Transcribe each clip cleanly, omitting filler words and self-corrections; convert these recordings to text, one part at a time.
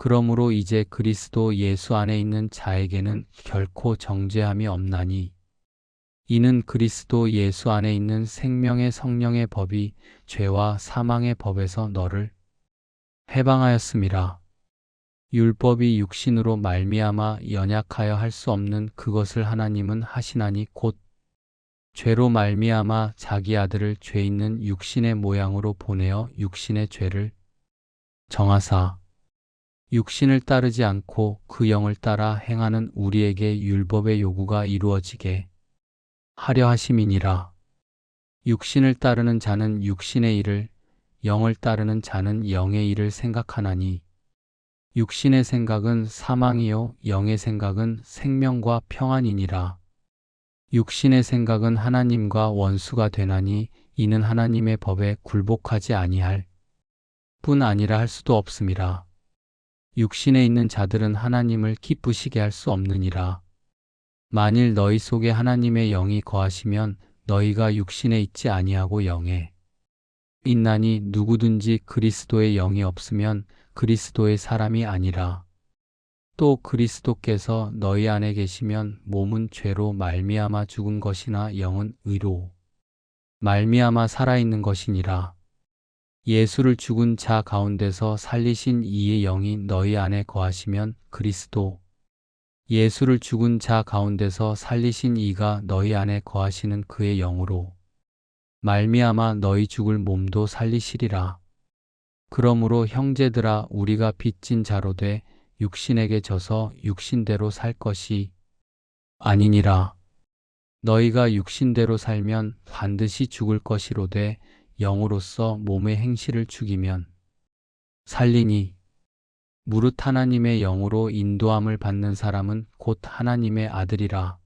그러므로 이제 그리스도 예수 안에 있는 자에게는 결코 정죄함이 없나니 이는 그리스도 예수 안에 있는 생명의 성령의 법이 죄와 사망의 법에서 너를 해방하였음이라. 율법이 육신으로 말미암아 연약하여 할 수 없는 그것을 하나님은 하시나니 곧 죄로 말미암아 자기 아들을 죄 있는 육신의 모양으로 보내어 육신의 죄를 정하사 육신을 따르지 않고 그 영을 따라 행하는 우리에게 율법의 요구가 이루어지게 하려 하심이니라. 육신을 따르는 자는 육신의 일을, 영을 따르는 자는 영의 일을 생각하나니 육신의 생각은 사망이요 영의 생각은 생명과 평안이니라. 육신의 생각은 하나님과 원수가 되나니 이는 하나님의 법에 굴복하지 아니할 뿐 아니라 할 수도 없음이라. 육신에 있는 자들은 하나님을 기쁘시게 할 수 없느니라. 만일 너희 속에 하나님의 영이 거하시면 너희가 육신에 있지 아니하고 영에 있나니 누구든지 그리스도의 영이 없으면 그리스도의 사람이 아니라. 또 그리스도께서 너희 안에 계시면 몸은 죄로 말미암아 죽은 것이나 영은 의로 말미암아 살아있는 것이니라. 예수를 죽은 자 가운데서 살리신 이의 영이 너희 안에 거하시면 그리스도 예수를 죽은 자 가운데서 살리신 이가 너희 안에 거하시는 그의 영으로 말미암아 너희 죽을 몸도 살리시리라. 그러므로 형제들아 우리가 빚진 자로 돼 육신에게 져서 육신대로 살 것이 아니니라. 너희가 육신대로 살면 반드시 죽을 것이로되 영으로서 몸의 행실을 죽이면 살리니 무릇 하나님의 영으로 인도함을 받는 사람은 곧 하나님의 아들이라.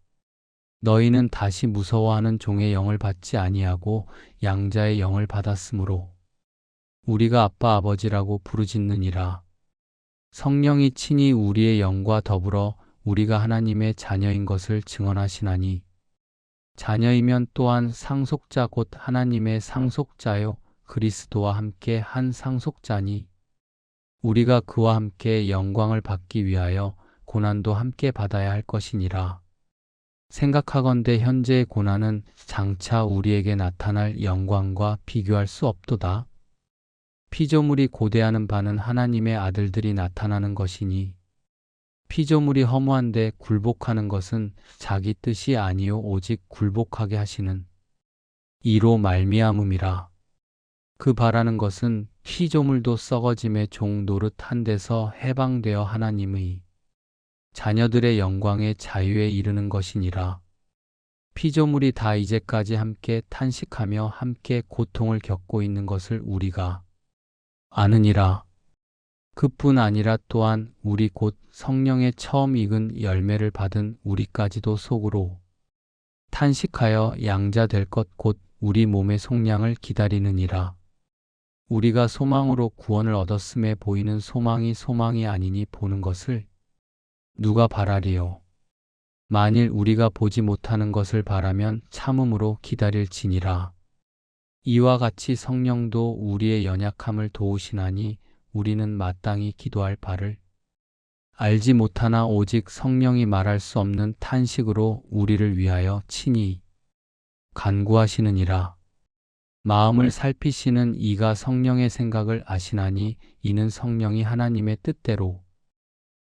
너희는 다시 무서워하는 종의 영을 받지 아니하고 양자의 영을 받았으므로 우리가 아빠 아버지라고 부르짖느니라. 성령이 친히 우리의 영과 더불어 우리가 하나님의 자녀인 것을 증언하시나니 자녀이면 또한 상속자 곧 하나님의 상속자요 그리스도와 함께 한 상속자니 우리가 그와 함께 영광을 받기 위하여 고난도 함께 받아야 할 것이니라. 생각하건대 현재의 고난은 장차 우리에게 나타날 영광과 비교할 수 없도다. 피조물이 고대하는 바는 하나님의 아들들이 나타나는 것이니 피조물이 허무한데 굴복하는 것은 자기 뜻이 아니요 오직 굴복하게 하시는 이로 말미암음이라. 그 바라는 것은 피조물도 썩어짐의 종 노릇한 데서 해방되어 하나님의 자녀들의 영광의 자유에 이르는 것이니라. 피조물이 다 이제까지 함께 탄식하며 함께 고통을 겪고 있는 것을 우리가 아느니라. 그뿐 아니라 또한 우리 곧 성령의 처음 익은 열매를 받은 우리까지도 속으로 탄식하여 양자 될 것 곧 우리 몸의 속량을 기다리느니라. 우리가 소망으로 구원을 얻었음에 보이는 소망이 소망이 아니니 보는 것을 누가 바라리요. 만일 우리가 보지 못하는 것을 바라면 참음으로 기다릴지니라. 이와 같이 성령도 우리의 연약함을 도우시나니 우리는 마땅히 기도할 바를 알지 못하나 오직 성령이 말할 수 없는 탄식으로 우리를 위하여 친히 간구하시느니라. 마음을 살피시는 이가 성령의 생각을 아시나니 이는 성령이 하나님의 뜻대로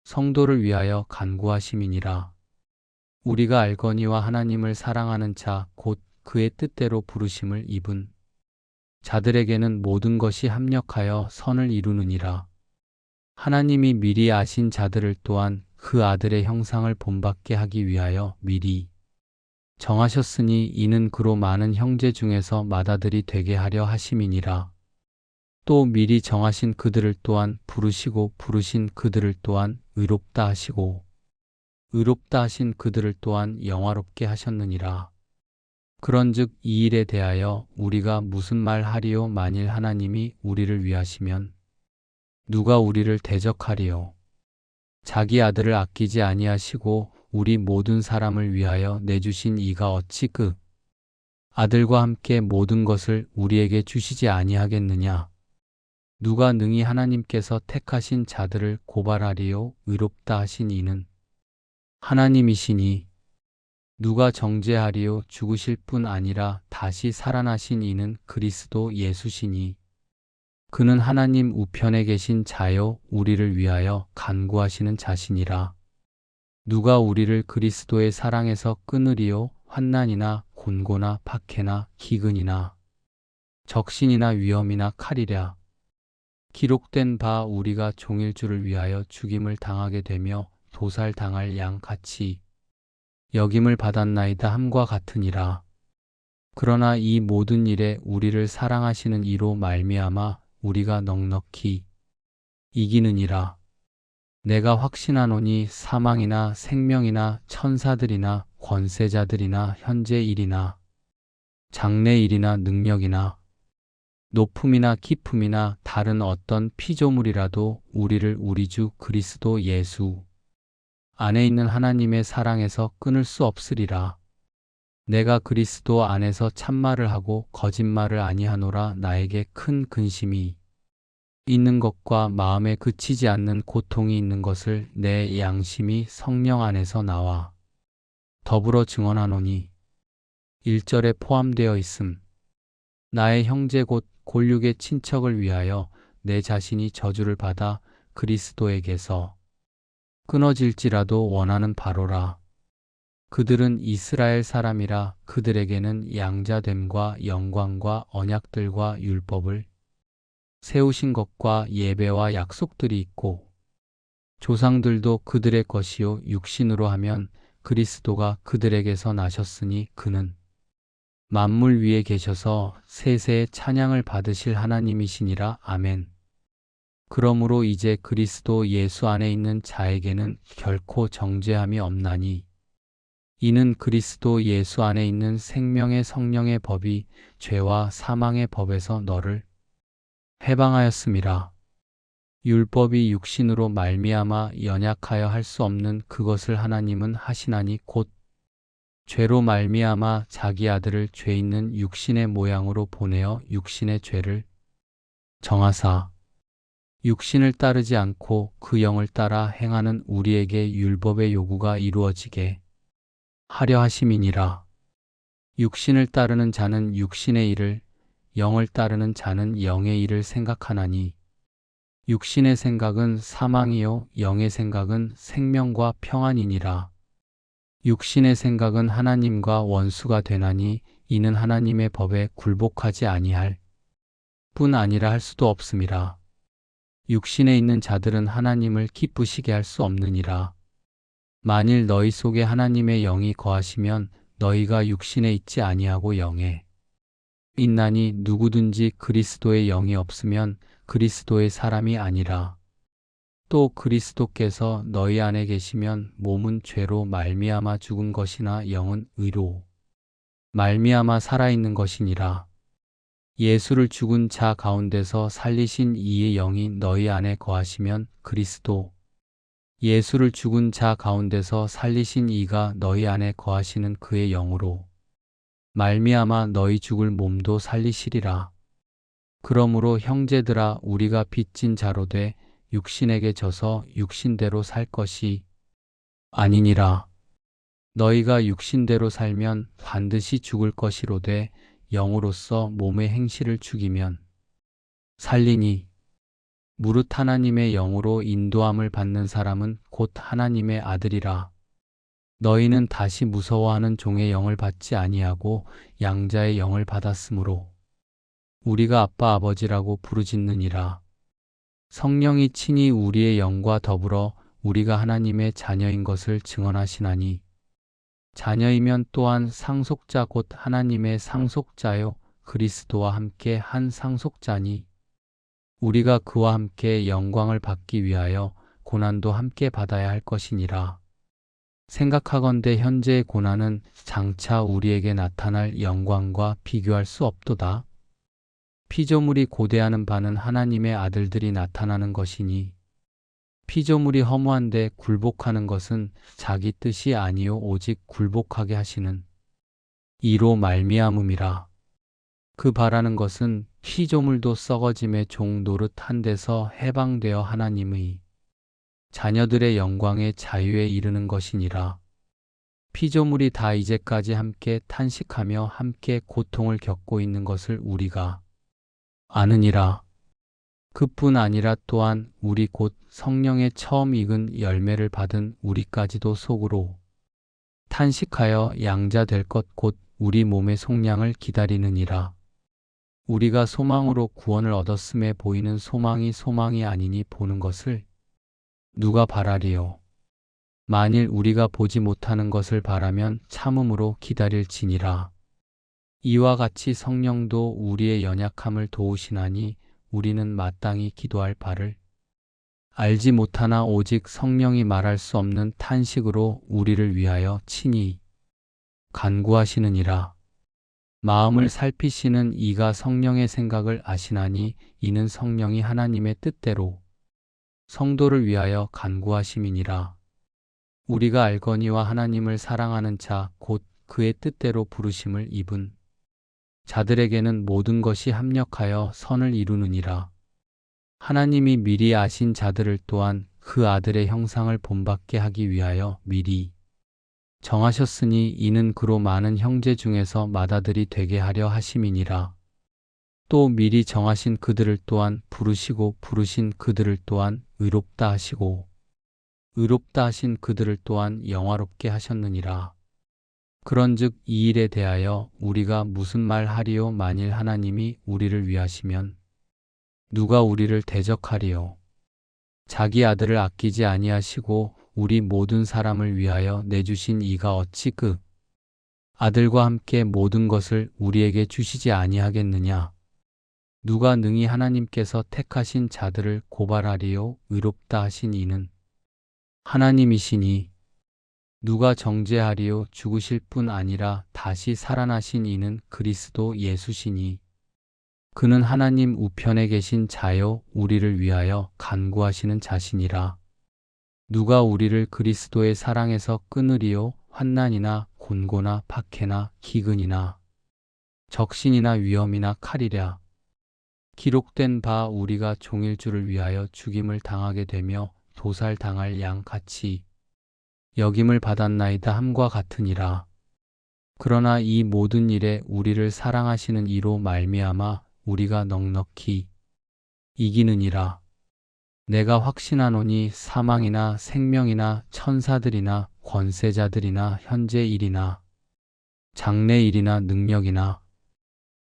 성도를 위하여 간구하심이니라. 우리가 알거니와 하나님을 사랑하는 자 곧 그의 뜻대로 부르심을 입은 자들에게는 모든 것이 합력하여 선을 이루느니라. 하나님이 미리 아신 자들을 또한 그 아들의 형상을 본받게 하기 위하여 미리 정하셨으니 이는 그로 많은 형제 중에서 맏아들이 되게 하려 하심이니라. 또 미리 정하신 그들을 또한 부르시고 부르신 그들을 또한 의롭다 하시고 의롭다 하신 그들을 또한 영화롭게 하셨느니라. 그런즉 이 일에 대하여 우리가 무슨 말 하리요. 만일 하나님이 우리를 위하시면 누가 우리를 대적하리요. 자기 아들을 아끼지 아니하시고 우리 모든 사람을 위하여 내주신 이가 어찌 그 아들과 함께 모든 것을 우리에게 주시지 아니하겠느냐. 누가 능히 하나님께서 택하신 자들을 고발하리요 의롭다 하신 이는 하나님이시니 누가 정죄하리요 죽으실 뿐 아니라 다시 살아나신 이는 그리스도 예수시니 그는 하나님 우편에 계신 자요 우리를 위하여 간구하시는 자시니라. 누가 우리를 그리스도의 사랑에서 끊으리요 환난이나 곤고나 박해나 기근이나 적신이나 위험이나 칼이랴. 기록된 바 우리가 종일주를 위하여 죽임을 당하게 되며 도살당할 양 같이 여김을 받았나이다 함과 같으니라. 그러나 이 모든 일에 우리를 사랑하시는 이로 말미암아 우리가 넉넉히 이기느니라. 내가 확신하노니 사망이나 생명이나 천사들이나 권세자들이나 현재 일이나 장래 일이나 능력이나 높음이나 깊음이나 다른 어떤 피조물이라도 우리를 우리 주 그리스도 예수 안에 있는 하나님의 사랑에서 끊을 수 없으리라. 내가 그리스도 안에서 참말을 하고 거짓말을 아니하노라. 나에게 큰 근심이 있는 것과 마음에 그치지 않는 고통이 있는 것을 내 양심이 성령 안에서 나와 더불어 증언하노니 1절에 포함되어 있음. 나의 형제 곧 골육의 친척을 위하여 내 자신이 저주를 받아 그리스도에게서 끊어질지라도 원하는 바로라. 그들은 이스라엘 사람이라. 그들에게는 양자됨과 영광과 언약들과 율법을 세우신 것과 예배와 약속들이 있고 조상들도 그들의 것이요 육신으로 하면 그리스도가 그들에게서 나셨으니 그는 만물 위에 계셔서 세세의 찬양을 받으실 하나님이시니라. 아멘. 그러므로 이제 그리스도 예수 안에 있는 자에게는 결코 정죄함이 없나니 이는 그리스도 예수 안에 있는 생명의 성령의 법이 죄와 사망의 법에서 너를 해방하였음이라. 율법이 육신으로 말미암아 연약하여 할 수 없는 그것을 하나님은 하시나니 곧 죄로 말미암아 자기 아들을 죄 있는 육신의 모양으로 보내어 육신의 죄를 정하사 육신을 따르지 않고 그 영을 따라 행하는 우리에게 율법의 요구가 이루어지게 하려 하심이니라. 육신을 따르는 자는 육신의 일을, 영을 따르는 자는 영의 일을 생각하나니 육신의 생각은 사망이요 영의 생각은 생명과 평안이니라. 육신의 생각은 하나님과 원수가 되나니 이는 하나님의 법에 굴복하지 아니할 뿐 아니라 할 수도 없음이라. 육신에 있는 자들은 하나님을 기쁘시게 할 수 없느니라. 만일 너희 속에 하나님의 영이 거하시면 너희가 육신에 있지 아니하고 영에 있나니 누구든지 그리스도의 영이 없으면 그리스도의 사람이 아니라. 또 그리스도께서 너희 안에 계시면 몸은 죄로 말미암아 죽은 것이나 영은 의로 말미암아 살아있는 것이니라. 예수를 죽은 자 가운데서 살리신 이의 영이 너희 안에 거하시면 그리스도 예수를 죽은 자 가운데서 살리신 이가 너희 안에 거하시는 그의 영으로 말미암아 너희 죽을 몸도 살리시리라. 그러므로 형제들아 우리가 빚진 자로 돼 육신에게 져서 육신대로 살 것이 아니니라. 너희가 육신대로 살면 반드시 죽을 것이로되 영으로서 몸의 행실을 죽이면 살리니 무릇 하나님의 영으로 인도함을 받는 사람은 곧 하나님의 아들이라. 너희는 다시 무서워하는 종의 영을 받지 아니하고 양자의 영을 받았으므로 우리가 아빠 아버지라고 부르짖느니라. 성령이 친히 우리의 영과 더불어 우리가 하나님의 자녀인 것을 증언하시나니 자녀이면 또한 상속자 곧 하나님의 상속자요 그리스도와 함께 한 상속자니 우리가 그와 함께 영광을 받기 위하여 고난도 함께 받아야 할 것이니라. 생각하건대 현재의 고난은 장차 우리에게 나타날 영광과 비교할 수 없도다. 피조물이 고대하는 바는 하나님의 아들들이 나타나는 것이니 피조물이 허무한데 굴복하는 것은 자기 뜻이 아니요 오직 굴복하게 하시는 이로 말미암음이라. 그 바라는 것은 피조물도 썩어짐의 종 노릇한 데서 해방되어 하나님의 자녀들의 영광의 자유에 이르는 것이니라. 피조물이 다 이제까지 함께 탄식하며 함께 고통을 겪고 있는 것을 우리가 아느니라. 그뿐 아니라 또한 우리 곧 성령의 처음 익은 열매를 받은 우리까지도 속으로 탄식하여 양자 될 것 곧 우리 몸의 속량을 기다리느니라. 우리가 소망으로 구원을 얻었음에 보이는 소망이 아니니 보는 것을 누가 바라리요. 만일 우리가 보지 못하는 것을 바라면 참음으로 기다릴지니라. 이와 같이 성령도 우리의 연약함을 도우시나니 우리는 마땅히 기도할 바를 알지 못하나 오직 성령이 말할 수 없는 탄식으로 우리를 위하여 친히 간구하시느니라. 마음을 살피시는 이가 성령의 생각을 아시나니 이는 성령이 하나님의 뜻대로 성도를 위하여 간구하심이니라. 우리가 알거니와 하나님을 사랑하는 자 곧 그의 뜻대로 부르심을 입은 자들에게는 모든 것이 합력하여 선을 이루느니라. 하나님이 미리 아신 자들을 또한 그 아들의 형상을 본받게 하기 위하여 미리 정하셨으니 이는 그로 많은 형제 중에서 맏아들이 되게 하려 하심이니라. 또 미리 정하신 그들을 또한 부르시고 부르신 그들을 또한 의롭다 하시고 의롭다 하신 그들을 또한 영화롭게 하셨느니라. 그런즉 이 일에 대하여 우리가 무슨 말 하리요? 만일 하나님이 우리를 위하시면 누가 우리를 대적하리요? 자기 아들을 아끼지 아니하시고 우리 모든 사람을 위하여 내주신 이가 어찌 그 아들과 함께 모든 것을 우리에게 주시지 아니하겠느냐? 누가 능히 하나님께서 택하신 자들을 고발하리요? 의롭다 하신 이는 하나님이시니 누가 정죄하리요? 죽으실 뿐 아니라 다시 살아나신 이는 그리스도 예수시니 그는 하나님 우편에 계신 자요 우리를 위하여 간구하시는 자시니라. 누가 우리를 그리스도의 사랑에서 끊으리요? 환난이나 곤고나 박해나 기근이나 적신이나 위험이나 칼이랴. 기록된 바 우리가 종일 주를 위하여 죽임을 당하게 되며 도살당할 양 같이 여김을 받았나이다 함과 같으니라. 그러나 이 모든 일에 우리를 사랑하시는 이로 말미암아 우리가 넉넉히 이기느니라. 내가 확신하노니 사망이나 생명이나 천사들이나 권세자들이나 현재 일이나 장래 일이나 능력이나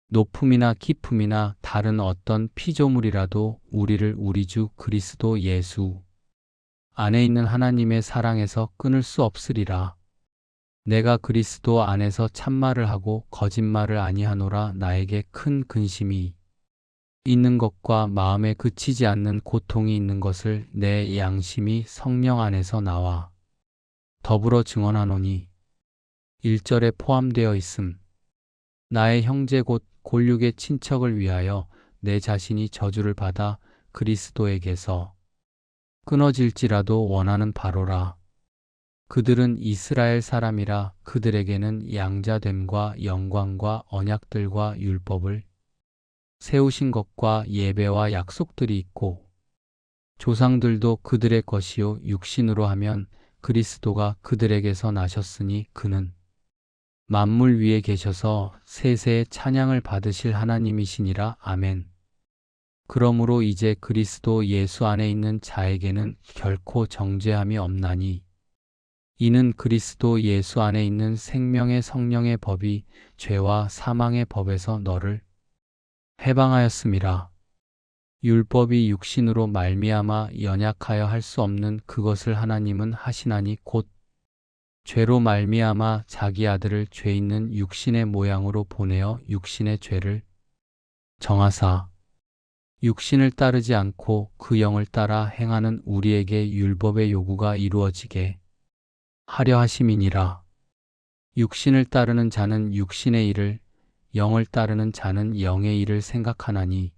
높음이나 깊음이나 다른 어떤 피조물이라도 우리를 우리 주 그리스도 예수 안에 있는 하나님의 사랑에서 끊을 수 없으리라. 내가 그리스도 안에서 참말을 하고 거짓말을 아니하노라. 나에게 큰 근심이 있는 것과 마음에 그치지 않는 고통이 있는 것을 내 양심이 성령 안에서 나와 더불어 증언하노니 1절에 포함되어 있음. 나의 형제 곧 골육의 친척을 위하여 내 자신이 저주를 받아 그리스도에게서 끊어질지라도 원하는 바로라. 그들은 이스라엘 사람이라. 그들에게는 양자됨과 영광과 언약들과 율법을 세우신 것과 예배와 약속들이 있고 조상들도 그들의 것이요 육신으로 하면 그리스도가 그들에게서 나셨으니 그는 만물 위에 계셔서 세세의 찬양을 받으실 하나님이시니라. 아멘. 그러므로 이제 그리스도 예수 안에 있는 자에게는 결코 정죄함이 없나니 이는 그리스도 예수 안에 있는 생명의 성령의 법이 죄와 사망의 법에서 너를 해방하였음이라. 율법이 육신으로 말미암아 연약하여 할 수 없는 그것을 하나님은 하시나니 곧 죄로 말미암아 자기 아들을 죄 있는 육신의 모양으로 보내어 육신의 죄를 정하사 육신을 따르지 않고 그 영을 따라 행하는 우리에게 율법의 요구가 이루어지게 하려 하심이니라. 육신을 따르는 자는 육신의 일을, 영을 따르는 자는 영의 일을 생각하나니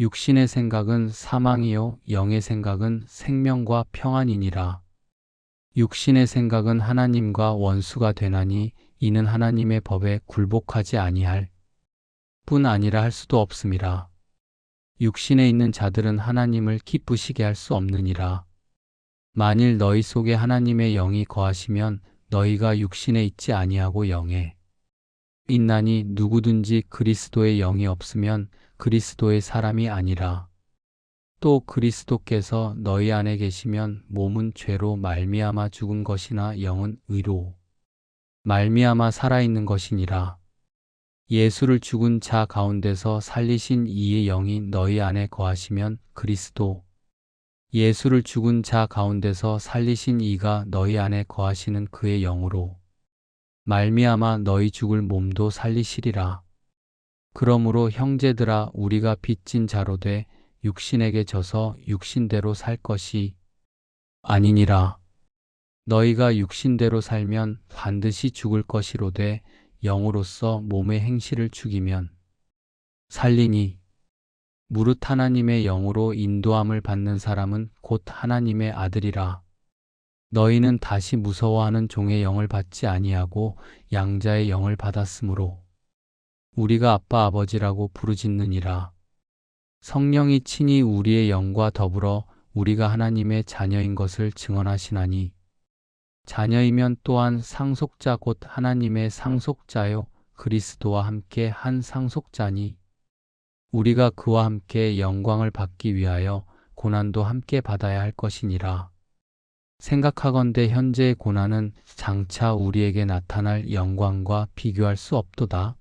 육신의 생각은 사망이요 영의 생각은 생명과 평안이니라. 육신의 생각은 하나님과 원수가 되나니 이는 하나님의 법에 굴복하지 아니할 뿐 아니라 할 수도 없음이라. 육신에 있는 자들은 하나님을 기쁘시게 할 수 없느니라. 만일 너희 속에 하나님의 영이 거하시면 너희가 육신에 있지 아니하고 영에 있나니 누구든지 그리스도의 영이 없으면 그리스도의 사람이 아니라. 또 그리스도께서 너희 안에 계시면 몸은 죄로 말미암아 죽은 것이나 영은 의로 말미암아 살아있는 것이니라. 예수를 죽은 자 가운데서 살리신 이의 영이 너희 안에 거하시면 그리스도 예수를 죽은 자 가운데서 살리신 이가 너희 안에 거하시는 그의 영으로 말미암아 너희 죽을 몸도 살리시리라. 그러므로 형제들아 우리가 빚진 자로 돼 육신에게 져서 육신대로 살 것이 아니니라. 너희가 육신대로 살면 반드시 죽을 것이로되 영으로서 몸의 행실을 죽이면 살리니. 무릇 하나님의 영으로 인도함을 받는 사람은 곧 하나님의 아들이라. 너희는 다시 무서워하는 종의 영을 받지 아니하고 양자의 영을 받았으므로 우리가 아빠 아버지라고 부르짖느니라. 성령이 친히 우리의 영과 더불어 우리가 하나님의 자녀인 것을 증언하시나니 자녀이면 또한 상속자 곧 하나님의 상속자요 그리스도와 함께 한 상속자니 우리가 그와 함께 영광을 받기 위하여 고난도 함께 받아야 할 것이니라. 생각하건대 현재의 고난은 장차 우리에게 나타날 영광과 비교할 수 없도다.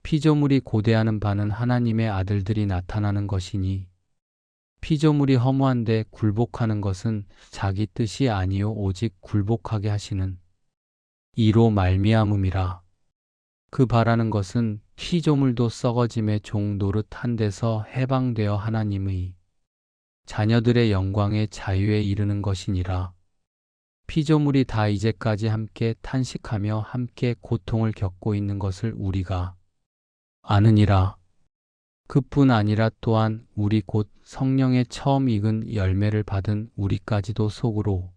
피조물이 고대하는 바는 하나님의 아들들이 나타나는 것이니 피조물이 허무한데 굴복하는 것은 자기 뜻이 아니요 오직 굴복하게 하시는 이로 말미암음이라. 그 바라는 것은 피조물도 썩어짐의 종 노릇 한 데서 해방되어 하나님의 자녀들의 영광의 자유에 이르는 것이니라. 피조물이 다 이제까지 함께 탄식하며 함께 고통을 겪고 있는 것을 우리가 아느니라. 그뿐 아니라 또한 우리 곧 성령의 처음 익은 열매를 받은 우리까지도 속으로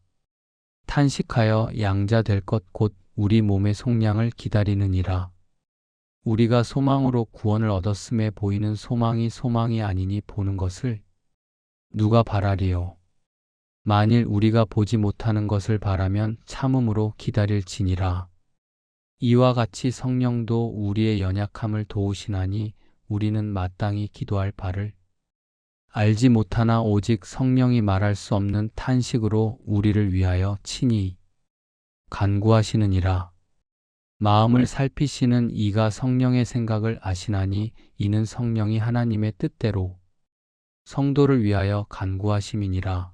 탄식하여 양자 될 것 곧 우리 몸의 속량을 기다리느니라. 우리가 소망으로 구원을 얻었음에 보이는 소망이 소망이 아니니 보는 것을 누가 바라리요. 만일 우리가 보지 못하는 것을 바라면 참음으로 기다릴지니라. 이와 같이 성령도 우리의 연약함을 도우시나니 우리는 마땅히 기도할 바를 알지 못하나 오직 성령이 말할 수 없는 탄식으로 우리를 위하여 친히 간구하시느니라. 마음을 살피시는 이가 성령의 생각을 아시나니 이는 성령이 하나님의 뜻대로 성도를 위하여 간구하심이니라.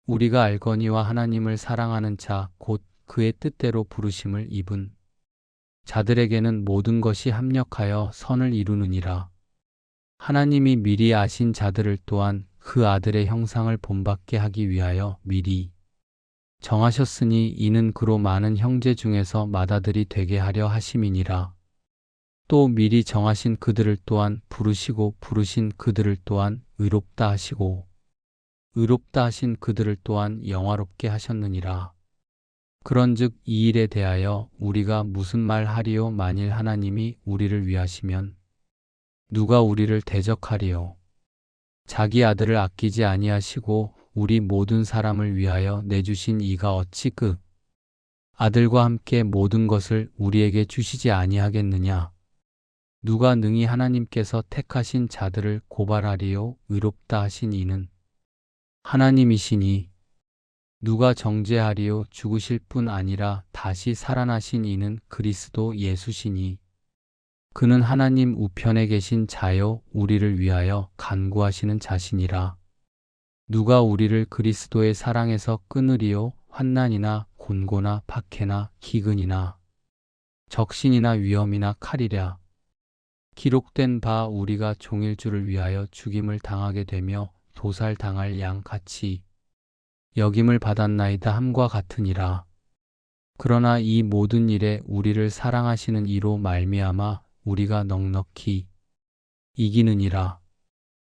우리가 알거니와 하나님을 사랑하는 자 곧 그의 뜻대로 부르심을 입은 자들에게는 모든 것이 합력하여 선을 이루느니라. 하나님이 미리 아신 자들을 또한 그 아들의 형상을 본받게 하기 위하여 미리 정하셨으니 이는 그로 많은 형제 중에서 맏아들이 되게 하려 하심이니라. 또 미리 정하신 그들을 또한 부르시고 부르신 그들을 또한 의롭다 하시고 의롭다 하신 그들을 또한 영화롭게 하셨느니라. 그런즉 이 일에 대하여 우리가 무슨 말 하리요. 만일 하나님이 우리를 위하시면 누가 우리를 대적하리요. 자기 아들을 아끼지 아니하시고 우리 모든 사람을 위하여 내주신 이가 어찌 그 아들과 함께 모든 것을 우리에게 주시지 아니하겠느냐. 누가 능히 하나님께서 택하신 자들을 고발하리요. 의롭다 하신 이는 하나님이시니 누가 정죄하리요. 죽으실 뿐 아니라 다시 살아나신 이는 그리스도 예수시니 그는 하나님 우편에 계신 자요 우리를 위하여 간구하시는 자시니라. 누가 우리를 그리스도의 사랑에서 끊으리요. 환난이나 곤고나 박해나 기근이나 적신이나 위험이나 칼이랴. 기록된 바 우리가 종일주를 위하여 죽임을 당하게 되며 도살당할 양 같이 여김을 받았나이다 함과 같으니라. 그러나 이 모든 일에 우리를 사랑하시는 이로 말미암아 우리가 넉넉히 이기느니라.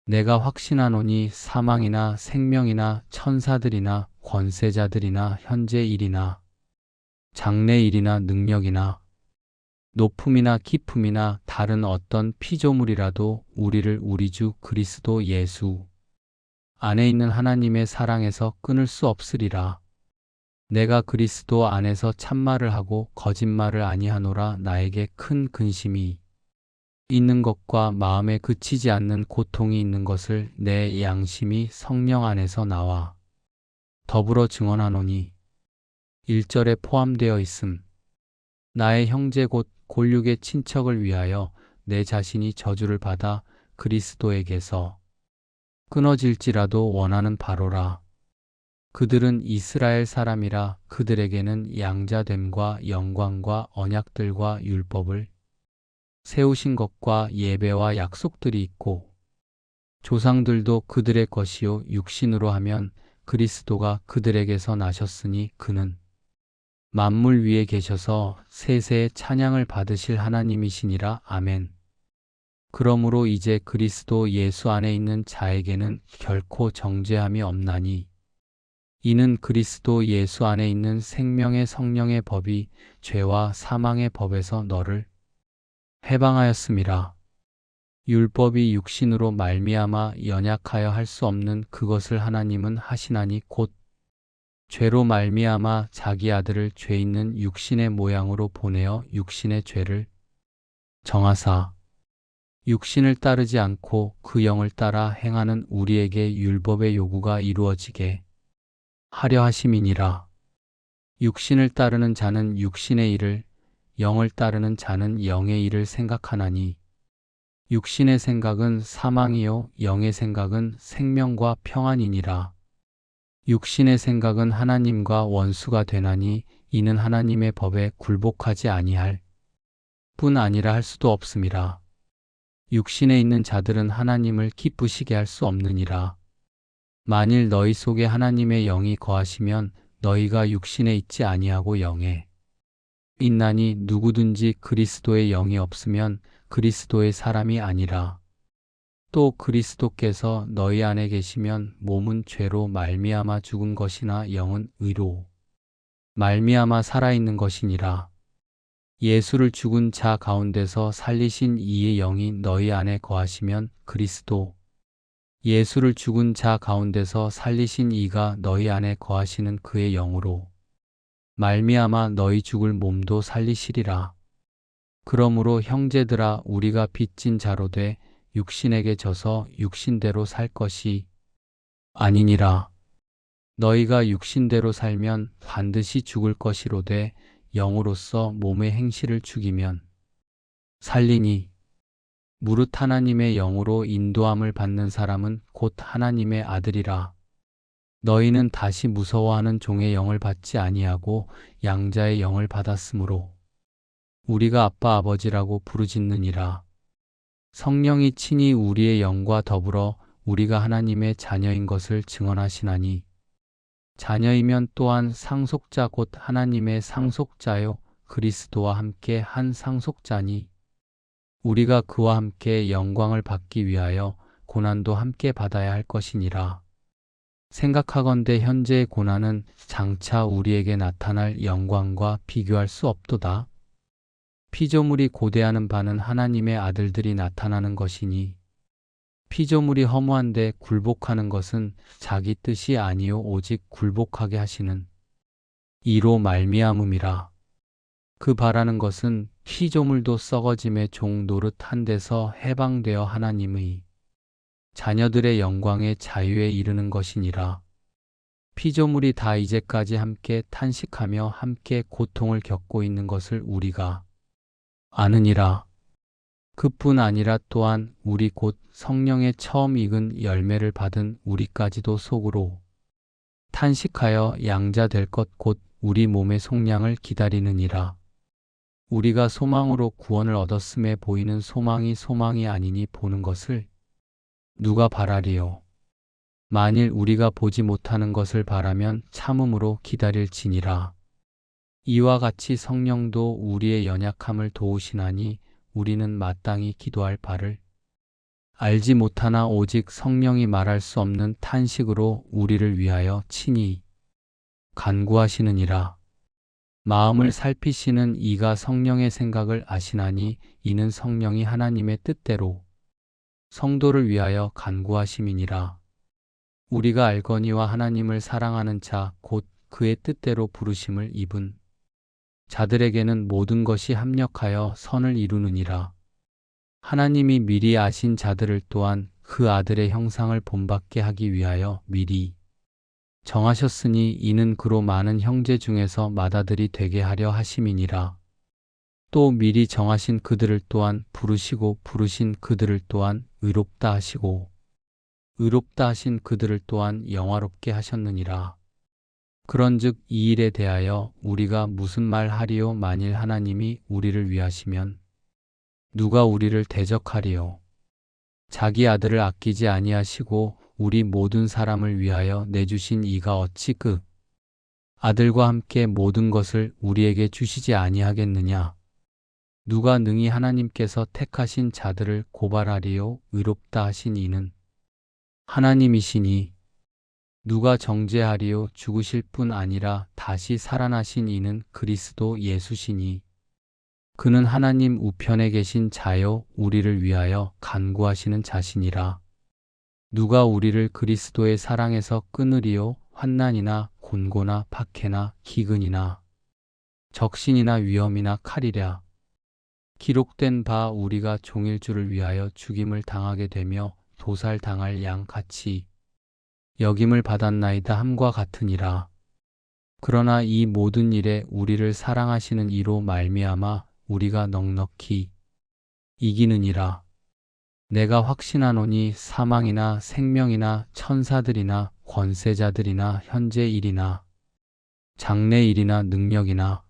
내가 확신하노니 사망이나 생명이나 천사들이나 권세자들이나 현재 일이나 장래 일이나 능력이나 높음이나 깊음이나 다른 어떤 피조물이라도 우리를 우리 주 그리스도 예수 안에 있는 하나님의 사랑에서 끊을 수 없으리라. 내가 그리스도 안에서 참말을 하고 거짓말을 아니하노라. 나에게 큰 근심이 있는 것과 마음에 그치지 않는 고통이 있는 것을 내 양심이 성령 안에서 나와 더불어 증언하노니 1절에 포함되어 있음. 나의 형제 곧 골육의 친척을 위하여 내 자신이 저주를 받아 그리스도에게서 끊어질지라도 원하는 바로라. 그들은 이스라엘 사람이라. 그들에게는 양자됨과 영광과 언약들과 율법을 세우신 것과 예배와 약속들이 있고 조상들도 그들의 것이요 육신으로 하면 그리스도가 그들에게서 나셨으니 그는 만물 위에 계셔서 세세의 찬양을 받으실 하나님이시니라. 아멘. 그러므로 이제 그리스도 예수 안에 있는 자에게는 결코 정죄함이 없나니 이는 그리스도 예수 안에 있는 생명의 성령의 법이 죄와 사망의 법에서 너를 해방하였음이라. 율법이 육신으로 말미암아 연약하여 할 수 없는 그것을 하나님은 하시나니 곧 죄로 말미암아 자기 아들을 죄 있는 육신의 모양으로 보내어 육신의 죄를 정하사 육신을 따르지 않고 그 영을 따라 행하는 우리에게 율법의 요구가 이루어지게 하려 하심이니라. 육신을 따르는 자는 육신의 일을, 영을 따르는 자는 영의 일을 생각하나니 육신의 생각은 사망이요 영의 생각은 생명과 평안이니라. 육신의 생각은 하나님과 원수가 되나니 이는 하나님의 법에 굴복하지 아니할 뿐 아니라 할 수도 없음이라. 육신에 있는 자들은 하나님을 기쁘시게 할 수 없느니라. 만일 너희 속에 하나님의 영이 거하시면 너희가 육신에 있지 아니하고 영에 있나니 누구든지 그리스도의 영이 없으면 그리스도의 사람이 아니라. 또 그리스도께서 너희 안에 계시면 몸은 죄로 말미암아 죽은 것이나 영은 의로 말미암아 살아있는 것이니라. 예수를 죽은 자 가운데서 살리신 이의 영이 너희 안에 거하시면 그리스도 예수를 죽은 자 가운데서 살리신 이가 너희 안에 거하시는 그의 영으로 말미암아 너희 죽을 몸도 살리시리라. 그러므로 형제들아 우리가 빚진 자로 돼 육신에게 져서 육신대로 살 것이 아니니라. 너희가 육신대로 살면 반드시 죽을 것이로되 영으로서 몸의 행실을 죽이면 살리니 무릇 하나님의 영으로 인도함을 받는 사람은 곧 하나님의 아들이라. 너희는 다시 무서워하는 종의 영을 받지 아니하고 양자의 영을 받았으므로 우리가 아빠 아버지라고 부르짖느니라. 성령이 친히 우리의 영과 더불어 우리가 하나님의 자녀인 것을 증언하시나니 자녀이면 또한 상속자 곧 하나님의 상속자요 그리스도와 함께 한 상속자니 우리가 그와 함께 영광을 받기 위하여 고난도 함께 받아야 할 것이니라. 생각하건대 현재의 고난은 장차 우리에게 나타날 영광과 비교할 수 없도다. 피조물이 고대하는 바는 하나님의 아들들이 나타나는 것이니 피조물이 허무한데 굴복하는 것은 자기 뜻이 아니요 오직 굴복하게 하시는 이로 말미암음이라. 그 바라는 것은 피조물도 썩어짐의 종 노릇한 데서 해방되어 하나님의 자녀들의 영광의 자유에 이르는 것이니라. 피조물이 다 이제까지 함께 탄식하며 함께 고통을 겪고 있는 것을 우리가 아느니라. 그뿐 아니라 또한 우리 곧 성령의 처음 익은 열매를 받은 우리까지도 속으로 탄식하여 양자 될 것 곧 우리 몸의 속량을 기다리느니라. 우리가 소망으로 구원을 얻었음에 보이는 소망이 소망이 아니니 보는 것을 누가 바라리요. 만일 우리가 보지 못하는 것을 바라면 참음으로 기다릴지니라. 이와 같이 성령도 우리의 연약함을 도우시나니 우리는 마땅히 기도할 바를 알지 못하나 오직 성령이 말할 수 없는 탄식으로 우리를 위하여 친히 간구하시느니라. 마음을 살피시는 이가 성령의 생각을 아시나니 이는 성령이 하나님의 뜻대로 성도를 위하여 간구하심이니라. 우리가 알거니와 하나님을 사랑하는 자 곧 그의 뜻대로 부르심을 입은 자들에게는 모든 것이 합력하여 선을 이루느니라. 하나님이 미리 아신 자들을 또한 그 아들의 형상을 본받게 하기 위하여 미리 정하셨으니 이는 그로 많은 형제 중에서 맏아들이 되게 하려 하심이니라. 또 미리 정하신 그들을 또한 부르시고 부르신 그들을 또한 의롭다 하시고 의롭다 하신 그들을 또한 영화롭게 하셨느니라. 그런즉 이 일에 대하여 우리가 무슨 말 하리요? 만일 하나님이 우리를 위하시면 누가 우리를 대적하리요? 자기 아들을 아끼지 아니하시고 우리 모든 사람을 위하여 내주신 이가 어찌 그 아들과 함께 모든 것을 우리에게 주시지 아니하겠느냐? 누가 능히 하나님께서 택하신 자들을 고발하리요? 의롭다 하신 이는 하나님이시니 누가 정죄하리요? 죽으실 뿐 아니라 다시 살아나신 이는 그리스도 예수시니 그는 하나님 우편에 계신 자요 우리를 위하여 간구하시는 자시니라. 누가 우리를 그리스도의 사랑에서 끊으리요? 환난이나 곤고나 박해나 기근이나 적신이나 위험이나 칼이랴. 기록된 바 우리가 종일주를 위하여 죽임을 당하게 되며 도살당할 양 같이 여김을 받았나이다 함과 같으니라. 그러나 이 모든 일에 우리를 사랑하시는 이로 말미암아 우리가 넉넉히 이기느니라. 내가 확신하노니 사망이나 생명이나 천사들이나 권세자들이나 현재 일이나 장래 일이나 능력이나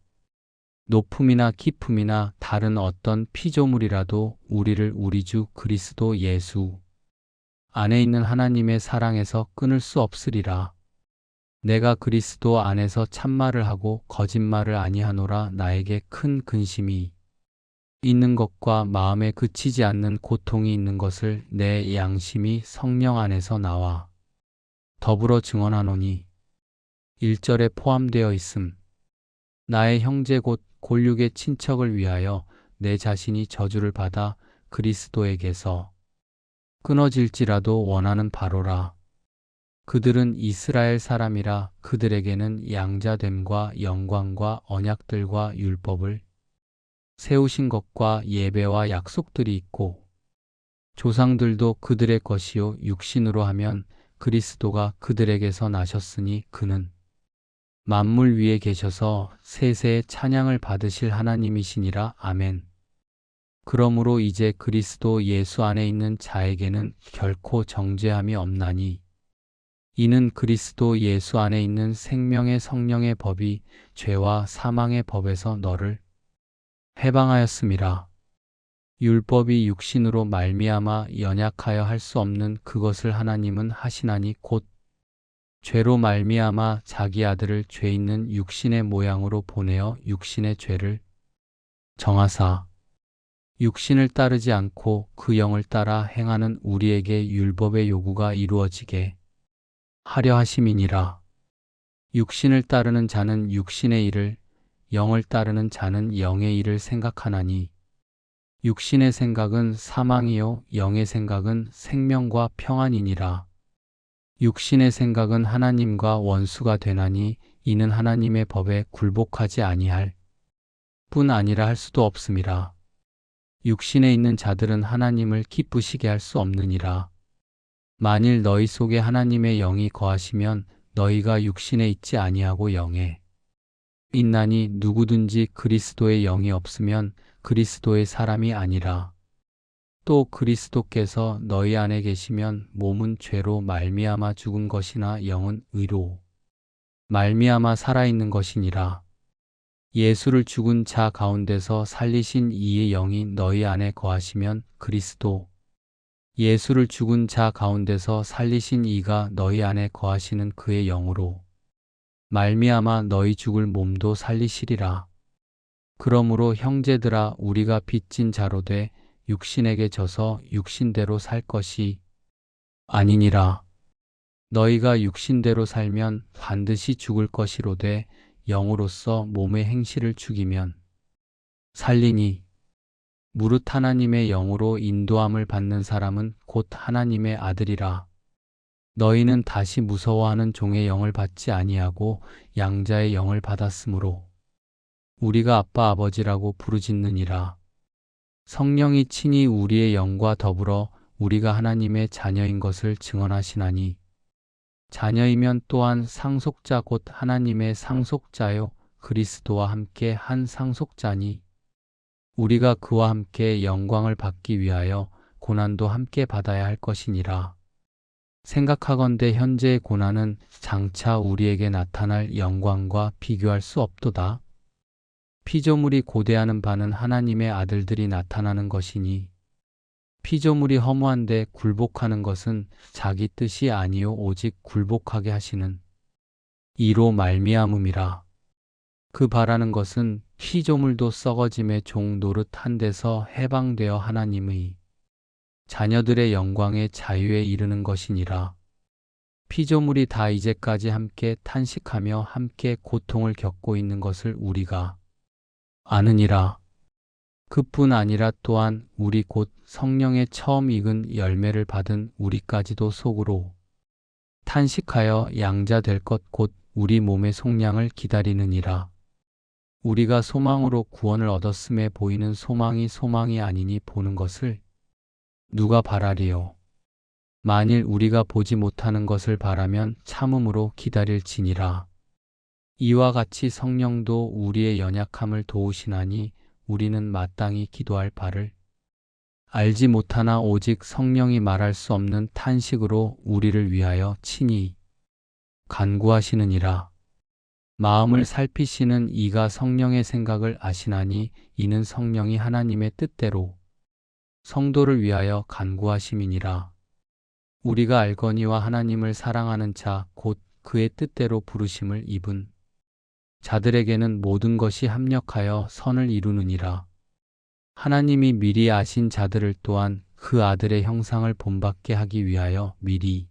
높음이나 깊음이나 다른 어떤 피조물이라도 우리를 우리 주 그리스도 예수 안에 있는 하나님의 사랑에서 끊을 수 없으리라. 내가 그리스도 안에서 참말을 하고 거짓말을 아니하노라. 나에게 큰 근심이 있는 것과 마음에 그치지 않는 고통이 있는 것을 내 양심이 성령 안에서 나와 더불어 증언하노니 1절에 포함되어 있음. 나의 형제 곧 골육의 친척을 위하여 내 자신이 저주를 받아 그리스도에게서 끊어질지라도 원하는 바로라. 그들은 이스라엘 사람이라. 그들에게는 양자됨과 영광과 언약들과 율법을 세우신 것과 예배와 약속들이 있고 조상들도 그들의 것이요 육신으로 하면 그리스도가 그들에게서 나셨으니 그는 만물 위에 계셔서 세세의 찬양을 받으실 하나님이시니라. 아멘. 그러므로 이제 그리스도 예수 안에 있는 자에게는 결코 정죄함이 없나니 이는 그리스도 예수 안에 있는 생명의 성령의 법이 죄와 사망의 법에서 너를 해방하였음이라. 율법이 육신으로 말미암아 연약하여 할 수 없는 그것을 하나님은 하시나니 곧 죄로 말미암아 자기 아들을 죄 있는 육신의 모양으로 보내어 육신의 죄를 정하사 육신을 따르지 않고 그 영을 따라 행하는 우리에게 율법의 요구가 이루어지게 하려 하심이니라. 육신을 따르는 자는 육신의 일을, 영을 따르는 자는 영의 일을 생각하나니 육신의 생각은 사망이요 영의 생각은 생명과 평안이니라. 육신의 생각은 하나님과 원수가 되나니 이는 하나님의 법에 굴복하지 아니할 뿐 아니라 할 수도 없음이라. 육신에 있는 자들은 하나님을 기쁘시게 할 수 없느니라. 만일 너희 속에 하나님의 영이 거하시면 너희가 육신에 있지 아니하고 영에 있나니 누구든지 그리스도의 영이 없으면 그리스도의 사람이 아니라. 또 그리스도께서 너희 안에 계시면 몸은 죄로 말미암아 죽은 것이나 영은 의로 말미암아 살아있는 것이니라. 예수를 죽은 자 가운데서 살리신 이의 영이 너희 안에 거하시면 그리스도 예수를 죽은 자 가운데서 살리신 이가 너희 안에 거하시는 그의 영으로 말미암아 너희 죽을 몸도 살리시리라. 그러므로 형제들아 우리가 빚진 자로 돼 육신에게 져서 육신대로 살 것이 아니니라. 너희가 육신대로 살면 반드시 죽을 것이로되 영으로서 몸의 행실을 죽이면 살리니 무릇 하나님의 영으로 인도함을 받는 사람은 곧 하나님의 아들이라. 너희는 다시 무서워하는 종의 영을 받지 아니하고 양자의 영을 받았으므로 우리가 아빠 아버지라고 부르짖느니라. 성령이 친히 우리의 영과 더불어 우리가 하나님의 자녀인 것을 증언하시나니 자녀이면 또한 상속자 곧 하나님의 상속자요 그리스도와 함께 한 상속자니 우리가 그와 함께 영광을 받기 위하여 고난도 함께 받아야 할 것이니라. 생각하건대 현재의 고난은 장차 우리에게 나타날 영광과 비교할 수 없도다. 피조물이 고대하는 바는 하나님의 아들들이 나타나는 것이니 피조물이 허무한데 굴복하는 것은 자기 뜻이 아니요 오직 굴복하게 하시는 이로 말미암음이라. 그 바라는 것은 피조물도 썩어짐의 종 노릇한 데서 해방되어 하나님의 자녀들의 영광의 자유에 이르는 것이니라. 피조물이 다 이제까지 함께 탄식하며 함께 고통을 겪고 있는 것을 우리가 아느니라. 그뿐 아니라 또한 우리 곧 성령의 처음 익은 열매를 받은 우리까지도 속으로 탄식하여 양자 될 것 곧 우리 몸의 속량을 기다리느니라. 우리가 소망으로 구원을 얻었음에 보이는 소망이 아니니 보는 것을 누가 바라리요. 만일 우리가 보지 못하는 것을 바라면 참음으로 기다릴지니라. 이와 같이 성령도 우리의 연약함을 도우시나니 우리는 마땅히 기도할 바를 알지 못하나 오직 성령이 말할 수 없는 탄식으로 우리를 위하여 친히 간구하시느니라. 마음을 살피시는 이가 성령의 생각을 아시나니 이는 성령이 하나님의 뜻대로 성도를 위하여 간구하심이니라. 우리가 알거니와 하나님을 사랑하는 자 곧 그의 뜻대로 부르심을 입은 자들에게는 모든 것이 합력하여 선을 이루느니라. 하나님이 미리 아신 자들을 또한 그 아들의 형상을 본받게 하기 위하여 미리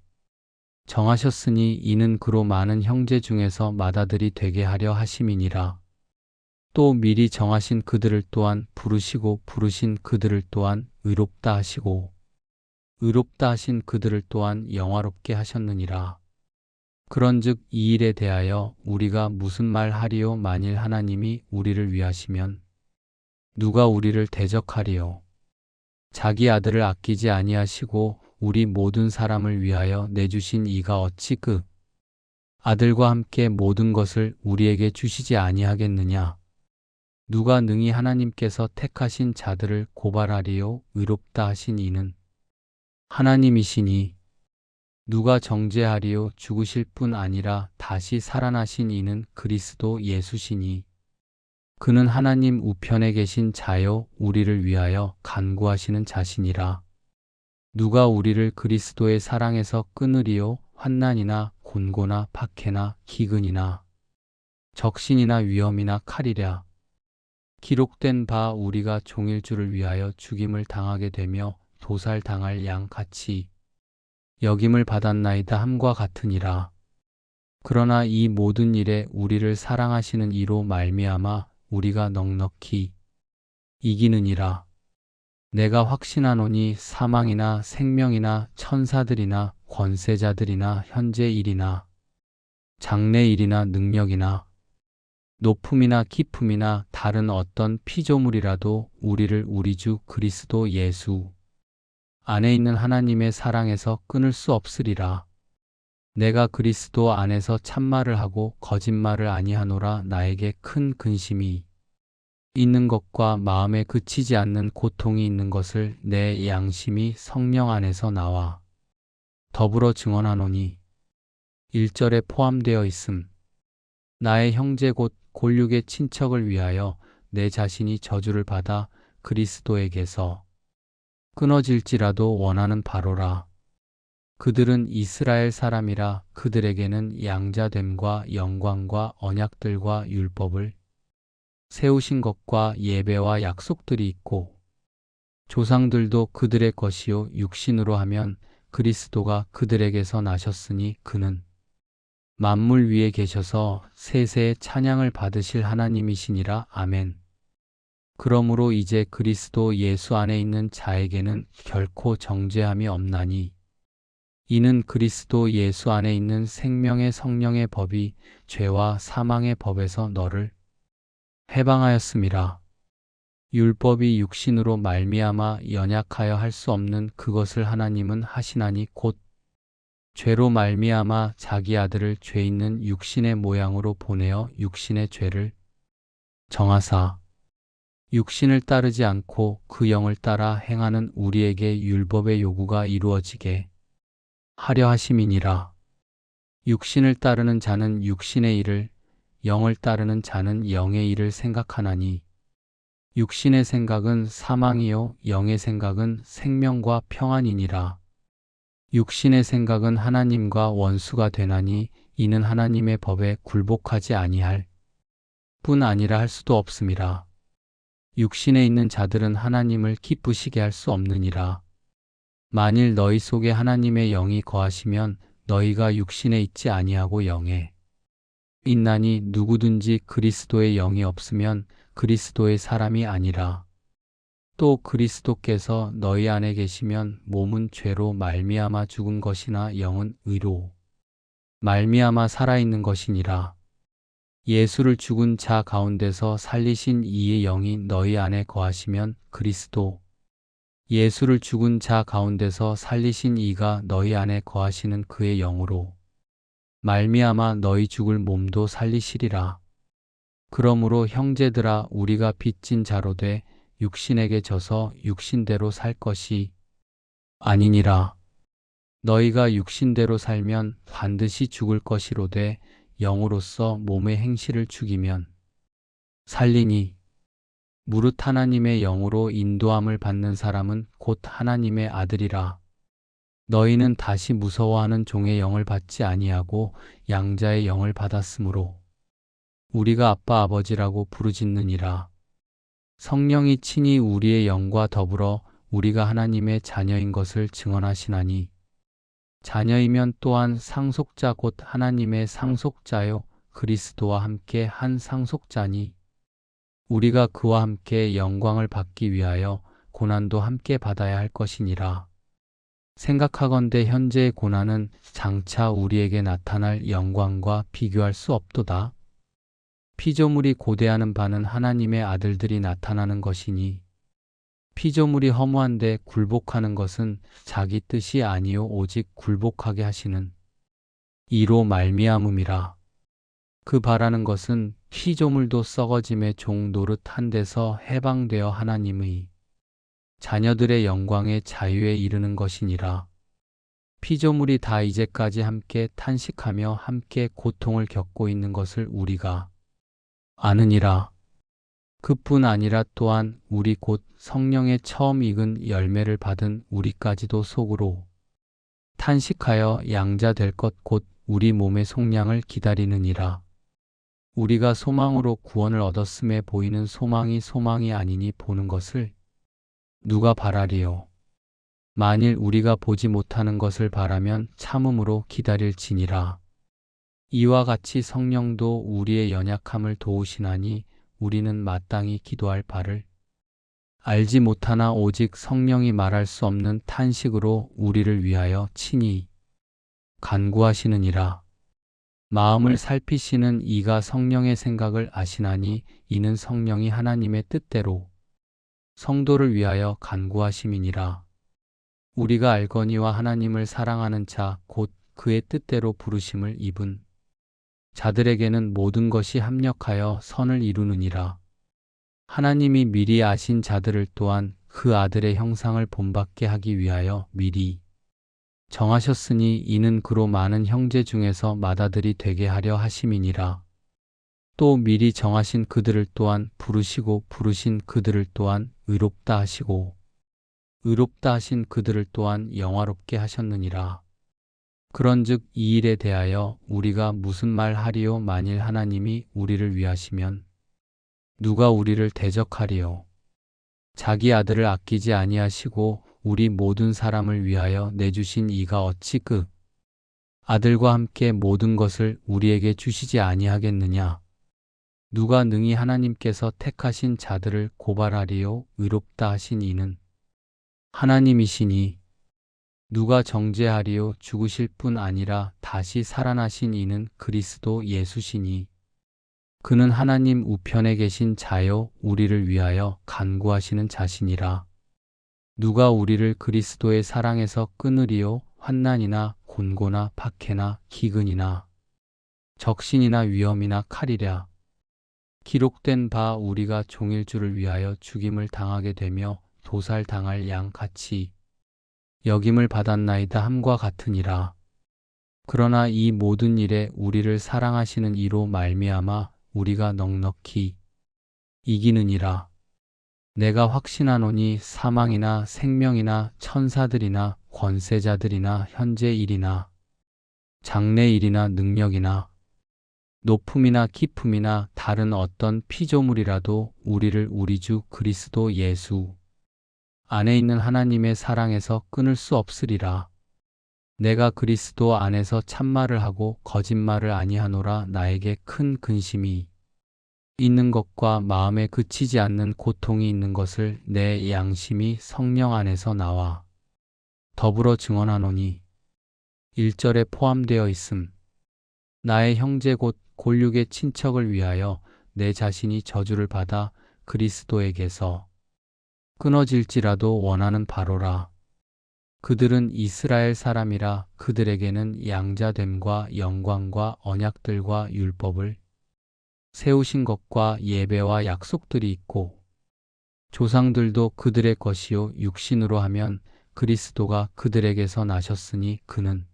정하셨으니 이는 그로 많은 형제 중에서 맏아들이 되게 하려 하심이니라. 또 미리 정하신 그들을 또한 부르시고 부르신 그들을 또한 의롭다 하시고 의롭다 하신 그들을 또한 영화롭게 하셨느니라. 그런즉 이 일에 대하여 우리가 무슨 말 하리요. 만일 하나님이 우리를 위하시면 누가 우리를 대적하리요. 자기 아들을 아끼지 아니하시고 우리 모든 사람을 위하여 내주신 이가 어찌 그 아들과 함께 모든 것을 우리에게 주시지 아니하겠느냐. 누가 능히 하나님께서 택하신 자들을 고발하리요. 의롭다 하신 이는 하나님이시니 누가 정죄하리요. 죽으실 뿐 아니라 다시 살아나신 이는 그리스도 예수시니 그는 하나님 우편에 계신 자요 우리를 위하여 간구하시는 자시니라. 누가 우리를 그리스도의 사랑에서 끊으리요. 환난이나 곤고나 박해나 기근이나 적신이나 위험이나 칼이랴. 기록된 바 우리가 종일 줄을 위하여 죽임을 당하게 되며 도살당할 양 같이 여김을 받았나이다 함과 같으니라. 그러나 이 모든 일에 우리를 사랑하시는 이로 말미암아 우리가 넉넉히 이기느니라. 내가 확신하노니 사망이나 생명이나 천사들이나 권세자들이나 현재 일이나 장래 일이나 능력이나 높음이나 깊음이나 다른 어떤 피조물이라도 우리를 우리 주 그리스도 예수 안에 있는 하나님의 사랑에서 끊을 수 없으리라. 내가 그리스도 안에서 참말을 하고 거짓말을 아니하노라. 나에게 큰 근심이 있는 것과 마음에 그치지 않는 고통이 있는 것을 내 양심이 성령 안에서 나와 더불어 증언하노니 1절에 포함되어 있음. 나의 형제 곧 골육의 친척을 위하여 내 자신이 저주를 받아 그리스도에게서 끊어질지라도 원하는 바로라. 그들은 이스라엘 사람이라. 그들에게는 양자됨과 영광과 언약들과 율법을 세우신 것과 예배와 약속들이 있고 조상들도 그들의 것이요 육신으로 하면 그리스도가 그들에게서 나셨으니 그는 만물 위에 계셔서 세세의 찬양을 받으실 하나님이시니라. 아멘. 그러므로 이제 그리스도 예수 안에 있는 자에게는 결코 정죄함이 없나니 이는 그리스도 예수 안에 있는 생명의 성령의 법이 죄와 사망의 법에서 너를 해방하였음이라. 율법이 육신으로 말미암아 연약하여 할 수 없는 그것을 하나님은 하시나니 곧 죄로 말미암아 자기 아들을 죄 있는 육신의 모양으로 보내어 육신의 죄를 정하사 육신을 따르지 않고 그 영을 따라 행하는 우리에게 율법의 요구가 이루어지게 하려 하심이니라. 육신을 따르는 자는 육신의 일을, 영을 따르는 자는 영의 일을 생각하나니 육신의 생각은 사망이요 영의 생각은 생명과 평안이니라. 육신의 생각은 하나님과 원수가 되나니 이는 하나님의 법에 굴복하지 아니할 뿐 아니라 할 수도 없음이라. 육신에 있는 자들은 하나님을 기쁘시게 할 수 없느니라. 만일 너희 속에 하나님의 영이 거하시면 너희가 육신에 있지 아니하고 영에 있나니 누구든지 그리스도의 영이 없으면 그리스도의 사람이 아니라. 또 그리스도께서 너희 안에 계시면 몸은 죄로 말미암아 죽은 것이나 영은 의로 말미암아 살아있는 것이니라. 예수를 죽은 자 가운데서 살리신 이의 영이 너희 안에 거하시면 그리스도 예수를 죽은 자 가운데서 살리신 이가 너희 안에 거하시는 그의 영으로 말미암아 너희 죽을 몸도 살리시리라. 그러므로 형제들아 우리가 빚진 자로 돼 육신에게 져서 육신대로 살 것이 아니니라. 너희가 육신대로 살면 반드시 죽을 것이로되 영으로서 몸의 행실을 죽이면 살리니 무릇 하나님의 영으로 인도함을 받는 사람은 곧 하나님의 아들이라. 너희는 다시 무서워하는 종의 영을 받지 아니하고 양자의 영을 받았으므로 우리가 아빠 아버지라고 부르짖느니라. 성령이 친히 우리의 영과 더불어 우리가 하나님의 자녀인 것을 증언하시나니 자녀이면 또한 상속자 곧 하나님의 상속자요 그리스도와 함께 한 상속자니 우리가 그와 함께 영광을 받기 위하여 고난도 함께 받아야 할 것이니라. 생각하건대 현재의 고난은 장차 우리에게 나타날 영광과 비교할 수 없도다. 피조물이 고대하는 바는 하나님의 아들들이 나타나는 것이니 피조물이 허무한데 굴복하는 것은 자기 뜻이 아니요 오직 굴복하게 하시는 이로 말미암음이라. 그 바라는 것은 피조물도 썩어짐의 종 노릇 한 데서 해방되어 하나님의 자녀들의 영광의 자유에 이르는 것이니라. 피조물이 다 이제까지 함께 탄식하며 함께 고통을 겪고 있는 것을 우리가 아느니라. 그뿐 아니라 또한 우리 곧 성령의 처음 익은 열매를 받은 우리까지도 속으로 탄식하여 양자 될 것 곧 우리 몸의 속량을 기다리느니라. 우리가 소망으로 구원을 얻었음에 보이는 소망이 소망이 아니니 보는 것을 누가 바라리요. 만일 우리가 보지 못하는 것을 바라면 참음으로 기다릴지니라. 이와 같이 성령도 우리의 연약함을 도우시나니 우리는 마땅히 기도할 바를 알지 못하나 오직 성령이 말할 수 없는 탄식으로 우리를 위하여 친히 간구하시느니라. 마음을 살피시는 이가 성령의 생각을 아시나니 이는 성령이 하나님의 뜻대로 성도를 위하여 간구하심이니라. 우리가 알거니와 하나님을 사랑하는 자 곧 그의 뜻대로 부르심을 입은 자들에게는 모든 것이 합력하여 선을 이루느니라. 하나님이 미리 아신 자들을 또한 그 아들의 형상을 본받게 하기 위하여 미리 정하셨으니 이는 그로 많은 형제 중에서 맏아들이 되게 하려 하심이니라. 또 미리 정하신 그들을 또한 부르시고 부르신 그들을 또한 의롭다 하시고 의롭다 하신 그들을 또한 영화롭게 하셨느니라. 그런즉 이 일에 대하여 우리가 무슨 말 하리요. 만일 하나님이 우리를 위하시면 누가 우리를 대적하리요. 자기 아들을 아끼지 아니하시고 우리 모든 사람을 위하여 내주신 이가 어찌 그 아들과 함께 모든 것을 우리에게 주시지 아니하겠느냐? 누가 능히 하나님께서 택하신 자들을 고발하리요 의롭다 하신 이는 하나님이시니 누가 정죄하리요 죽으실 뿐 아니라 다시 살아나신 이는 그리스도 예수시니 그는 하나님 우편에 계신 자요 우리를 위하여 간구하시는 자시니라. 누가 우리를 그리스도의 사랑에서 끊으리요 환난이나 곤고나 박해나 기근이나 적신이나 위험이나 칼이랴. 기록된 바 우리가 종일주를 위하여 죽임을 당하게 되며 도살당할 양 같이 여김을 받았나이다 함과 같으니라. 그러나 이 모든 일에 우리를 사랑하시는 이로 말미암아 우리가 넉넉히 이기느니라. 내가 확신하노니 사망이나 생명이나 천사들이나 권세자들이나 현재 일이나 장래 일이나 능력이나 높음이나 깊음이나 다른 어떤 피조물이라도 우리를 우리 주 그리스도 예수 안에 있는 하나님의 사랑에서 끊을 수 없으리라. 내가 그리스도 안에서 참말을 하고 거짓말을 아니하노라. 나에게 큰 근심이 있는 것과 마음에 그치지 않는 고통이 있는 것을 내 양심이 성령 안에서 나와 더불어 증언하노니 1절에 포함되어 있음. 나의 형제 곧 골육의 친척을 위하여 내 자신이 저주를 받아 그리스도에게서 끊어질지라도 원하는 바로라. 그들은 이스라엘 사람이라. 그들에게는 양자됨과 영광과 언약들과 율법을 세우신 것과 예배와 약속들이 있고 조상들도 그들의 것이요 육신으로 하면 그리스도가 그들에게서 나셨으니 그는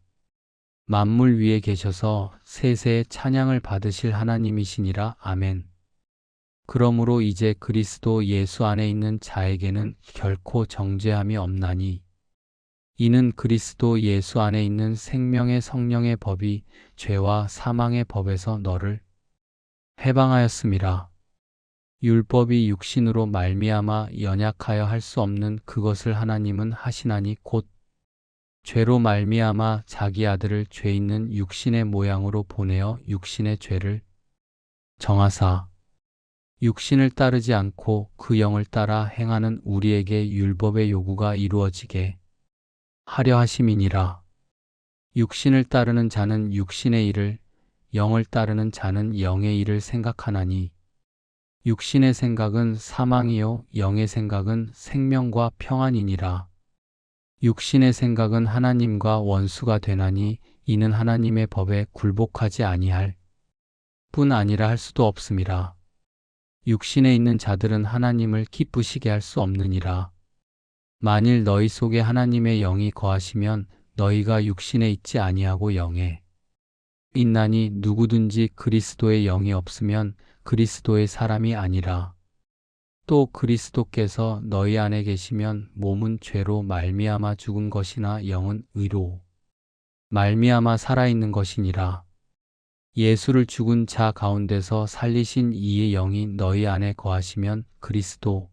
만물 위에 계셔서 세세의 찬양을 받으실 하나님이시니라. 아멘. 그러므로 이제 그리스도 예수 안에 있는 자에게는 결코 정죄함이 없나니 이는 그리스도 예수 안에 있는 생명의 성령의 법이 죄와 사망의 법에서 너를 해방하였음이라. 율법이 육신으로 말미암아 연약하여 할 수 없는 그것을 하나님은 하시나니 곧 죄로 말미암아 자기 아들을 죄 있는 육신의 모양으로 보내어 육신의 죄를 정하사 육신을 따르지 않고 그 영을 따라 행하는 우리에게 율법의 요구가 이루어지게 하려 하심이니라. 육신을 따르는 자는 육신의 일을, 영을 따르는 자는 영의 일을 생각하나니 육신의 생각은 사망이요 영의 생각은 생명과 평안이니라. 육신의 생각은 하나님과 원수가 되나니 이는 하나님의 법에 굴복하지 아니할 뿐 아니라 할 수도 없음이라. 육신에 있는 자들은 하나님을 기쁘시게 할 수 없느니라. 만일 너희 속에 하나님의 영이 거하시면 너희가 육신에 있지 아니하고 영에 있나니 누구든지 그리스도의 영이 없으면 그리스도의 사람이 아니라. 또 그리스도께서 너희 안에 계시면 몸은 죄로 말미암아 죽은 것이나 영은 의로 말미암아 살아있는 것이니라. 예수를 죽은 자 가운데서 살리신 이의 영이 너희 안에 거하시면 그리스도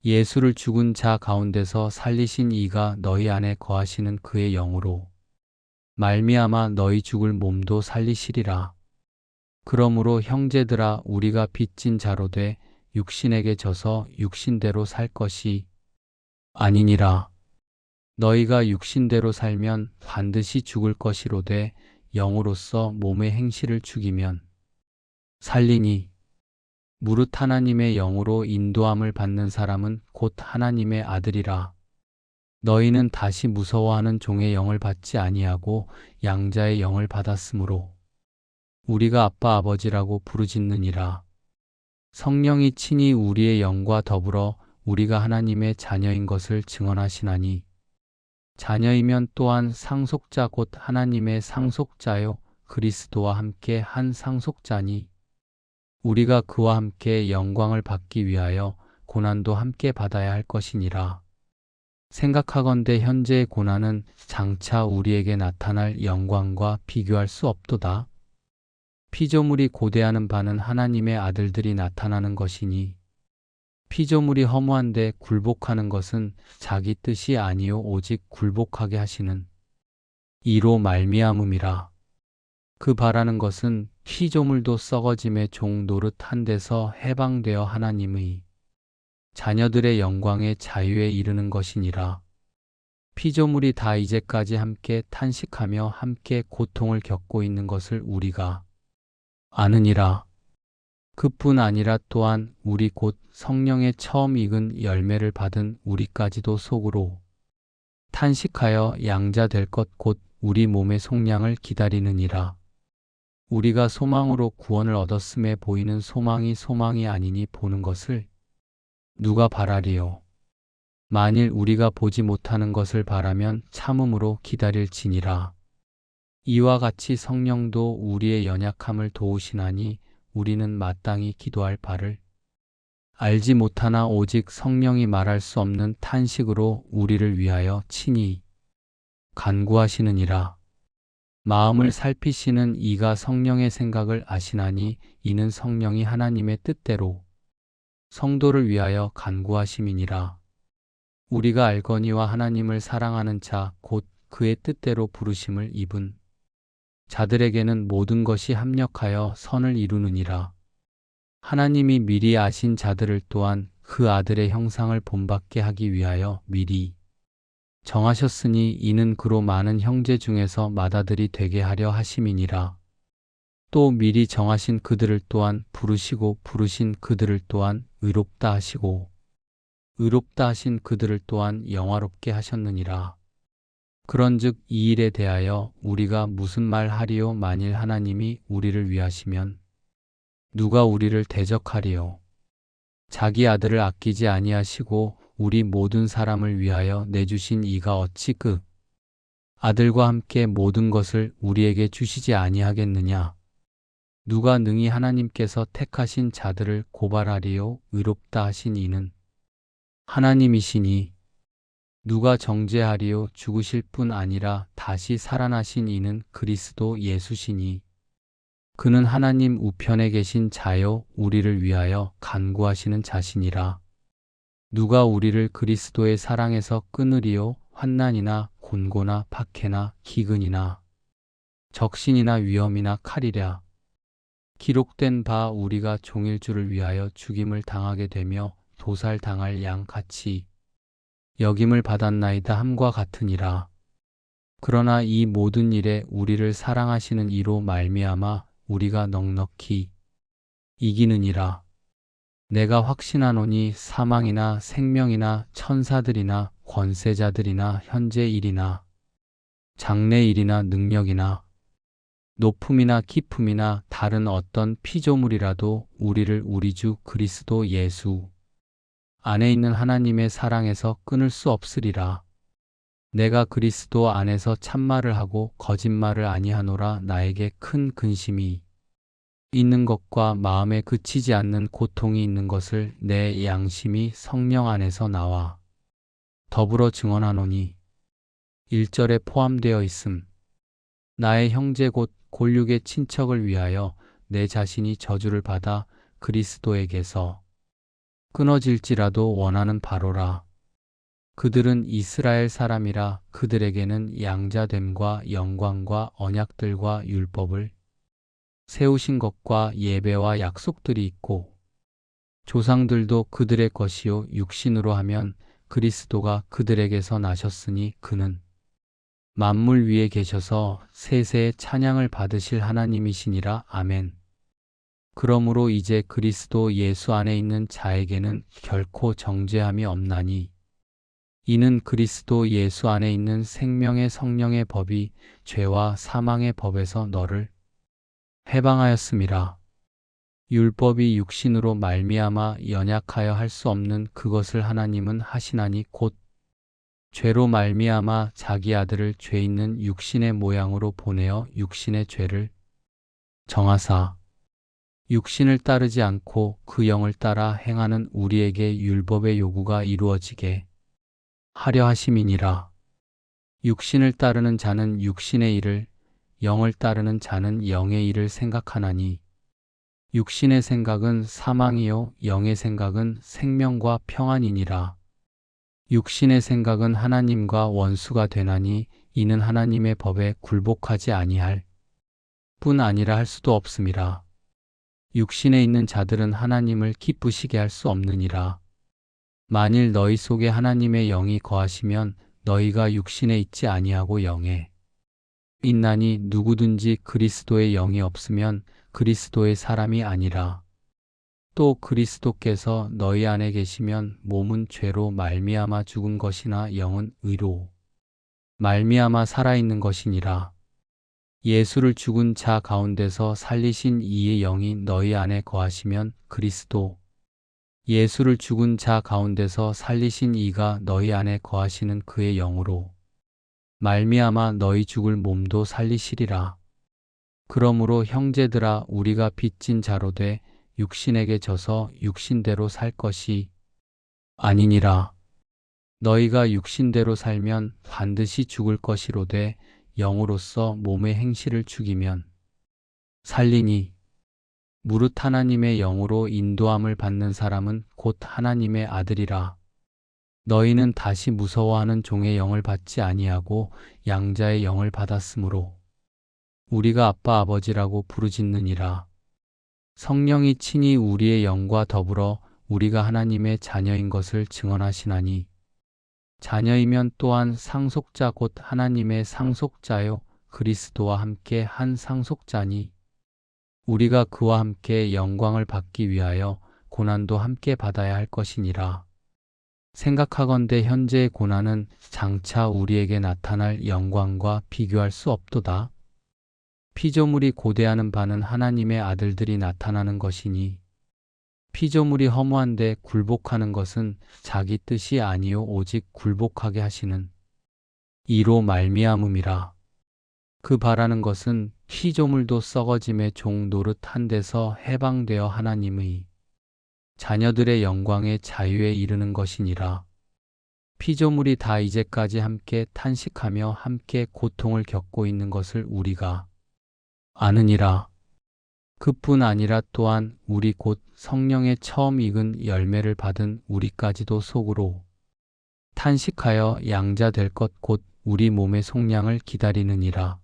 예수를 죽은 자 가운데서 살리신 이가 너희 안에 거하시는 그의 영으로 말미암아 너희 죽을 몸도 살리시리라. 그러므로 형제들아 우리가 빚진 자로 돼 육신에게 져서 육신대로 살 것이 아니니라. 너희가 육신대로 살면 반드시 죽을 것이로되 영으로서 몸의 행실을 죽이면 살리니 무릇 하나님의 영으로 인도함을 받는 사람은 곧 하나님의 아들이라. 너희는 다시 무서워하는 종의 영을 받지 아니하고 양자의 영을 받았으므로 우리가 아빠 아버지라고 부르짖느니라. 성령이 친히 우리의 영과 더불어 우리가 하나님의 자녀인 것을 증언하시나니 자녀이면 또한 상속자 곧 하나님의 상속자요 그리스도와 함께 한 상속자니 우리가 그와 함께 영광을 받기 위하여 고난도 함께 받아야 할 것이니라. 생각하건대 현재의 고난은 장차 우리에게 나타날 영광과 비교할 수 없도다. 피조물이 고대하는 바는 하나님의 아들들이 나타나는 것이니 피조물이 허무한데 굴복하는 것은 자기 뜻이 아니요 오직 굴복하게 하시는 이로 말미암음이라. 그 바라는 것은 피조물도 썩어짐의 종 노릇한 데서 해방되어 하나님의 자녀들의 영광의 자유에 이르는 것이니라. 피조물이 다 이제까지 함께 탄식하며 함께 고통을 겪고 있는 것을 우리가 아느니라. 그뿐 아니라 또한 우리 곧 성령의 처음 익은 열매를 받은 우리까지도 속으로 탄식하여 양자 될 것 곧 우리 몸의 속량을 기다리느니라. 우리가 소망으로 구원을 얻었음에 보이는 소망이 소망이 아니니 보는 것을 누가 바라리요. 만일 우리가 보지 못하는 것을 바라면 참음으로 기다릴지니라. 이와 같이 성령도 우리의 연약함을 도우시나니 우리는 마땅히 기도할 바를 알지 못하나 오직 성령이 말할 수 없는 탄식으로 우리를 위하여 친히 간구하시느니라. 마음을 살피시는 이가 성령의 생각을 아시나니 이는 성령이 하나님의 뜻대로 성도를 위하여 간구하심이니라. 우리가 알거니와 하나님을 사랑하는 자 곧 그의 뜻대로 부르심을 입은 자들에게는 모든 것이 합력하여 선을 이루느니라. 하나님이 미리 아신 자들을 또한 그 아들의 형상을 본받게 하기 위하여 미리 정하셨으니 이는 그로 많은 형제 중에서 맏아들이 되게 하려 하심이니라. 또 미리 정하신 그들을 또한 부르시고 부르신 그들을 또한 의롭다 하시고 의롭다 하신 그들을 또한 영화롭게 하셨느니라. 그런즉 이 일에 대하여 우리가 무슨 말 하리요. 만일 하나님이 우리를 위하시면 누가 우리를 대적하리요. 자기 아들을 아끼지 아니하시고 우리 모든 사람을 위하여 내주신 이가 어찌 그 아들과 함께 모든 것을 우리에게 주시지 아니하겠느냐. 누가 능히 하나님께서 택하신 자들을 고발하리요. 의롭다 하신 이는 하나님이시니 누가 정죄하리요. 죽으실 뿐 아니라 다시 살아나신 이는 그리스도 예수시니 그는 하나님 우편에 계신 자요 우리를 위하여 간구하시는 자시니라. 누가 우리를 그리스도의 사랑에서 끊으리요. 환난이나 곤고나 박해나 기근이나 적신이나 위험이나 칼이랴. 기록된 바 우리가 종일주를 위하여 죽임을 당하게 되며 도살당할 양 같이 여김을 받았나이다 함과 같으니라. 그러나 이 모든 일에 우리를 사랑하시는 이로 말미암아 우리가 넉넉히 이기느니라. 내가 확신하노니 사망이나 생명이나 천사들이나 권세자들이나 현재 일이나 장래 일이나 능력이나 높음이나 깊음이나 다른 어떤 피조물이라도 우리를 우리 주 그리스도 예수 안에 있는 하나님의 사랑에서 끊을 수 없으리라. 내가 그리스도 안에서 참말을 하고 거짓말을 아니하노라. 나에게 큰 근심이 있는 것과 마음에 그치지 않는 고통이 있는 것을 내 양심이 성령 안에서 나와 더불어 증언하노니 1절에 포함되어 있음. 나의 형제 곧 골육의 친척을 위하여 내 자신이 저주를 받아 그리스도에게서 끊어질지라도 원하는 바로라. 그들은 이스라엘 사람이라. 그들에게는 양자됨과 영광과 언약들과 율법을 세우신 것과 예배와 약속들이 있고 조상들도 그들의 것이요 육신으로 하면 그리스도가 그들에게서 나셨으니 그는 만물 위에 계셔서 세세의 찬양을 받으실 하나님이시니라. 아멘. 그러므로 이제 그리스도 예수 안에 있는 자에게는 결코 정죄함이 없나니 이는 그리스도 예수 안에 있는 생명의 성령의 법이 죄와 사망의 법에서 너를 해방하였음이라. 율법이 육신으로 말미암아 연약하여 할 수 없는 그것을 하나님은 하시나니 곧 죄로 말미암아 자기 아들을 죄 있는 육신의 모양으로 보내어 육신의 죄를 정하사 육신을 따르지 않고 그 영을 따라 행하는 우리에게 율법의 요구가 이루어지게 하려 하심이니라. 육신을 따르는 자는 육신의 일을, 영을 따르는 자는 영의 일을 생각하나니 육신의 생각은 사망이요 영의 생각은 생명과 평안이니라. 육신의 생각은 하나님과 원수가 되나니 이는 하나님의 법에 굴복하지 아니할 뿐 아니라 할 수도 없음이라. 육신에 있는 자들은 하나님을 기쁘시게 할 수 없느니라. 만일 너희 속에 하나님의 영이 거하시면 너희가 육신에 있지 아니하고 영에 있나니 누구든지 그리스도의 영이 없으면 그리스도의 사람이 아니라. 또 그리스도께서 너희 안에 계시면 몸은 죄로 말미암아 죽은 것이나 영은 의로 말미암아 살아있는 것이니라. 예수를 죽은 자 가운데서 살리신 이의 영이 너희 안에 거하시면 그리스도 예수를 죽은 자 가운데서 살리신 이가 너희 안에 거하시는 그의 영으로 말미암아 너희 죽을 몸도 살리시리라. 그러므로 형제들아 우리가 빚진 자로 돼 육신에게 져서 육신대로 살 것이 아니니라. 너희가 육신대로 살면 반드시 죽을 것이로되 영으로서 몸의 행실을 죽이면 살리니. 무릇 하나님의 영으로 인도함을 받는 사람은 곧 하나님의 아들이라. 너희는 다시 무서워하는 종의 영을 받지 아니하고 양자의 영을 받았으므로 우리가 아빠 아버지라고 부르짖느니라. 성령이 친히 우리의 영과 더불어 우리가 하나님의 자녀인 것을 증언하시나니 자녀이면 또한 상속자 곧 하나님의 상속자요 그리스도와 함께 한 상속자니 우리가 그와 함께 영광을 받기 위하여 고난도 함께 받아야 할 것이니라. 생각하건대 현재의 고난은 장차 우리에게 나타날 영광과 비교할 수 없도다. 피조물이 고대하는 바는 하나님의 아들들이 나타나는 것이니 피조물이 허무한데 굴복하는 것은 자기 뜻이 아니요 오직 굴복하게 하시는 이로 말미암음이라. 그 바라는 것은 피조물도 썩어짐의 종 노릇한 데서 해방되어 하나님의 자녀들의 영광의 자유에 이르는 것이니라. 피조물이 다 이제까지 함께 탄식하며 함께 고통을 겪고 있는 것을 우리가 아느니라. 그뿐 아니라 또한 우리 곧 성령의 처음 익은 열매를 받은 우리까지도 속으로 탄식하여 양자 될 것 곧 우리 몸의 속량을 기다리느니라.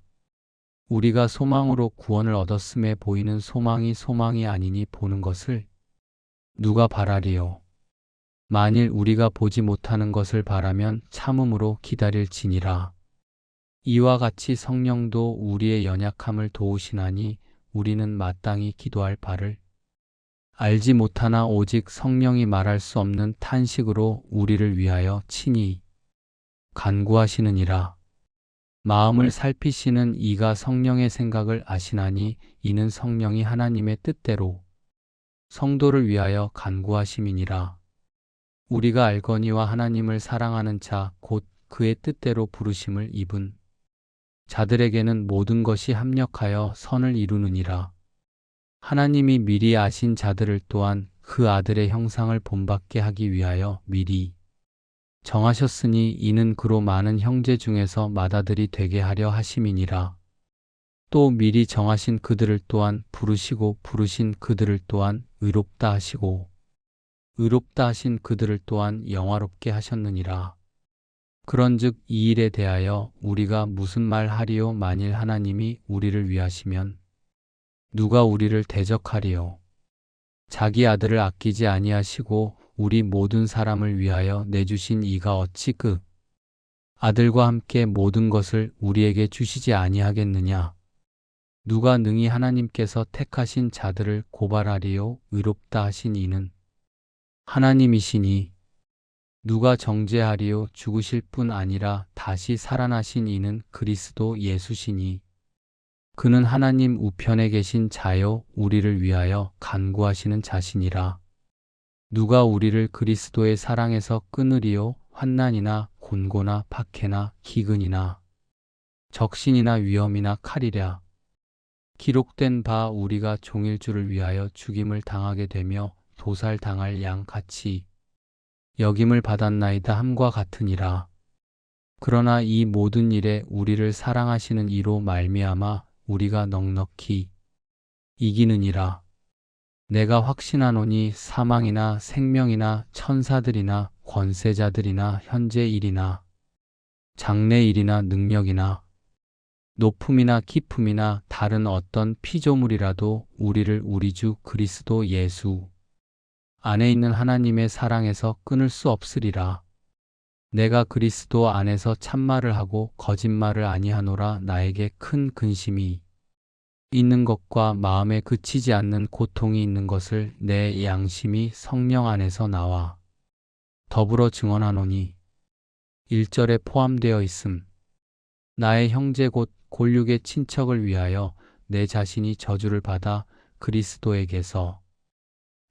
우리가 소망으로 구원을 얻었음에 보이는 소망이 소망이 아니니 보는 것을 누가 바라리요. 만일 우리가 보지 못하는 것을 바라면 참음으로 기다릴지니라. 이와 같이 성령도 우리의 연약함을 도우시나니 우리는 마땅히 기도할 바를 알지 못하나 오직 성령이 말할 수 없는 탄식으로 우리를 위하여 친히 간구하시느니라. 마음을 살피시는 이가 성령의 생각을 아시나니 이는 성령이 하나님의 뜻대로 성도를 위하여 간구하심이니라. 우리가 알거니와 하나님을 사랑하는 자 곧 그의 뜻대로 부르심을 입은 자들에게는 모든 것이 합력하여 선을 이루느니라. 하나님이 미리 아신 자들을 또한 그 아들의 형상을 본받게 하기 위하여 미리 정하셨으니 이는 그로 많은 형제 중에서 맏아들이 되게 하려 하심이니라. 또 미리 정하신 그들을 또한 부르시고 부르신 그들을 또한 의롭다 하시고 의롭다 하신 그들을 또한 영화롭게 하셨느니라. 그런즉 이 일에 대하여 우리가 무슨 말 하리요. 만일 하나님이 우리를 위하시면 누가 우리를 대적하리요. 자기 아들을 아끼지 아니하시고 우리 모든 사람을 위하여 내주신 이가 어찌 그 아들과 함께 모든 것을 우리에게 주시지 아니하겠느냐. 누가 능히 하나님께서 택하신 자들을 고발하리요. 의롭다 하신 이는 하나님이시니 누가 정죄하리요. 죽으실 뿐 아니라 다시 살아나신 이는 그리스도 예수시니 그는 하나님 우편에 계신 자요 우리를 위하여 간구하시는 자시니라. 누가 우리를 그리스도의 사랑에서 끊으리요. 환난이나 곤고나 박해나 기근이나 적신이나 위험이나 칼이랴. 기록된 바 우리가 종일 주를 위하여 죽임을 당하게 되며 도살당할 양 같이 여김을 받았나이다 함과 같으니라. 그러나 이 모든 일에 우리를 사랑하시는 이로 말미암아 우리가 넉넉히 이기느니라. 내가 확신하노니 사망이나 생명이나 천사들이나 권세자들이나 현재 일이나 장래일이나 능력이나 높음이나 깊음이나 다른 어떤 피조물이라도 우리를 우리 주 그리스도 예수 안에 있는 하나님의 사랑에서 끊을 수 없으리라. 내가 그리스도 안에서 참말을 하고 거짓말을 아니하노라. 나에게 큰 근심이 있는 것과 마음에 그치지 않는 고통이 있는 것을 내 양심이 성령 안에서 나와 더불어 증언하노니 1절에 포함되어 있음. 나의 형제 곧 골육의 친척을 위하여 내 자신이 저주를 받아 그리스도에게서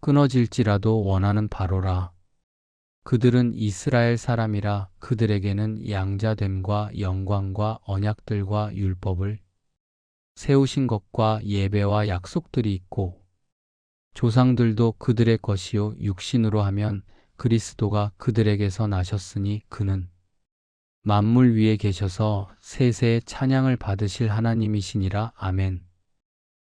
끊어질지라도 원하는 바로라. 그들은 이스라엘 사람이라. 그들에게는 양자됨과 영광과 언약들과 율법을 세우신 것과 예배와 약속들이 있고 조상들도 그들의 것이요 육신으로 하면 그리스도가 그들에게서 나셨으니 그는 만물 위에 계셔서 세세의 찬양을 받으실 하나님이시니라. 아멘.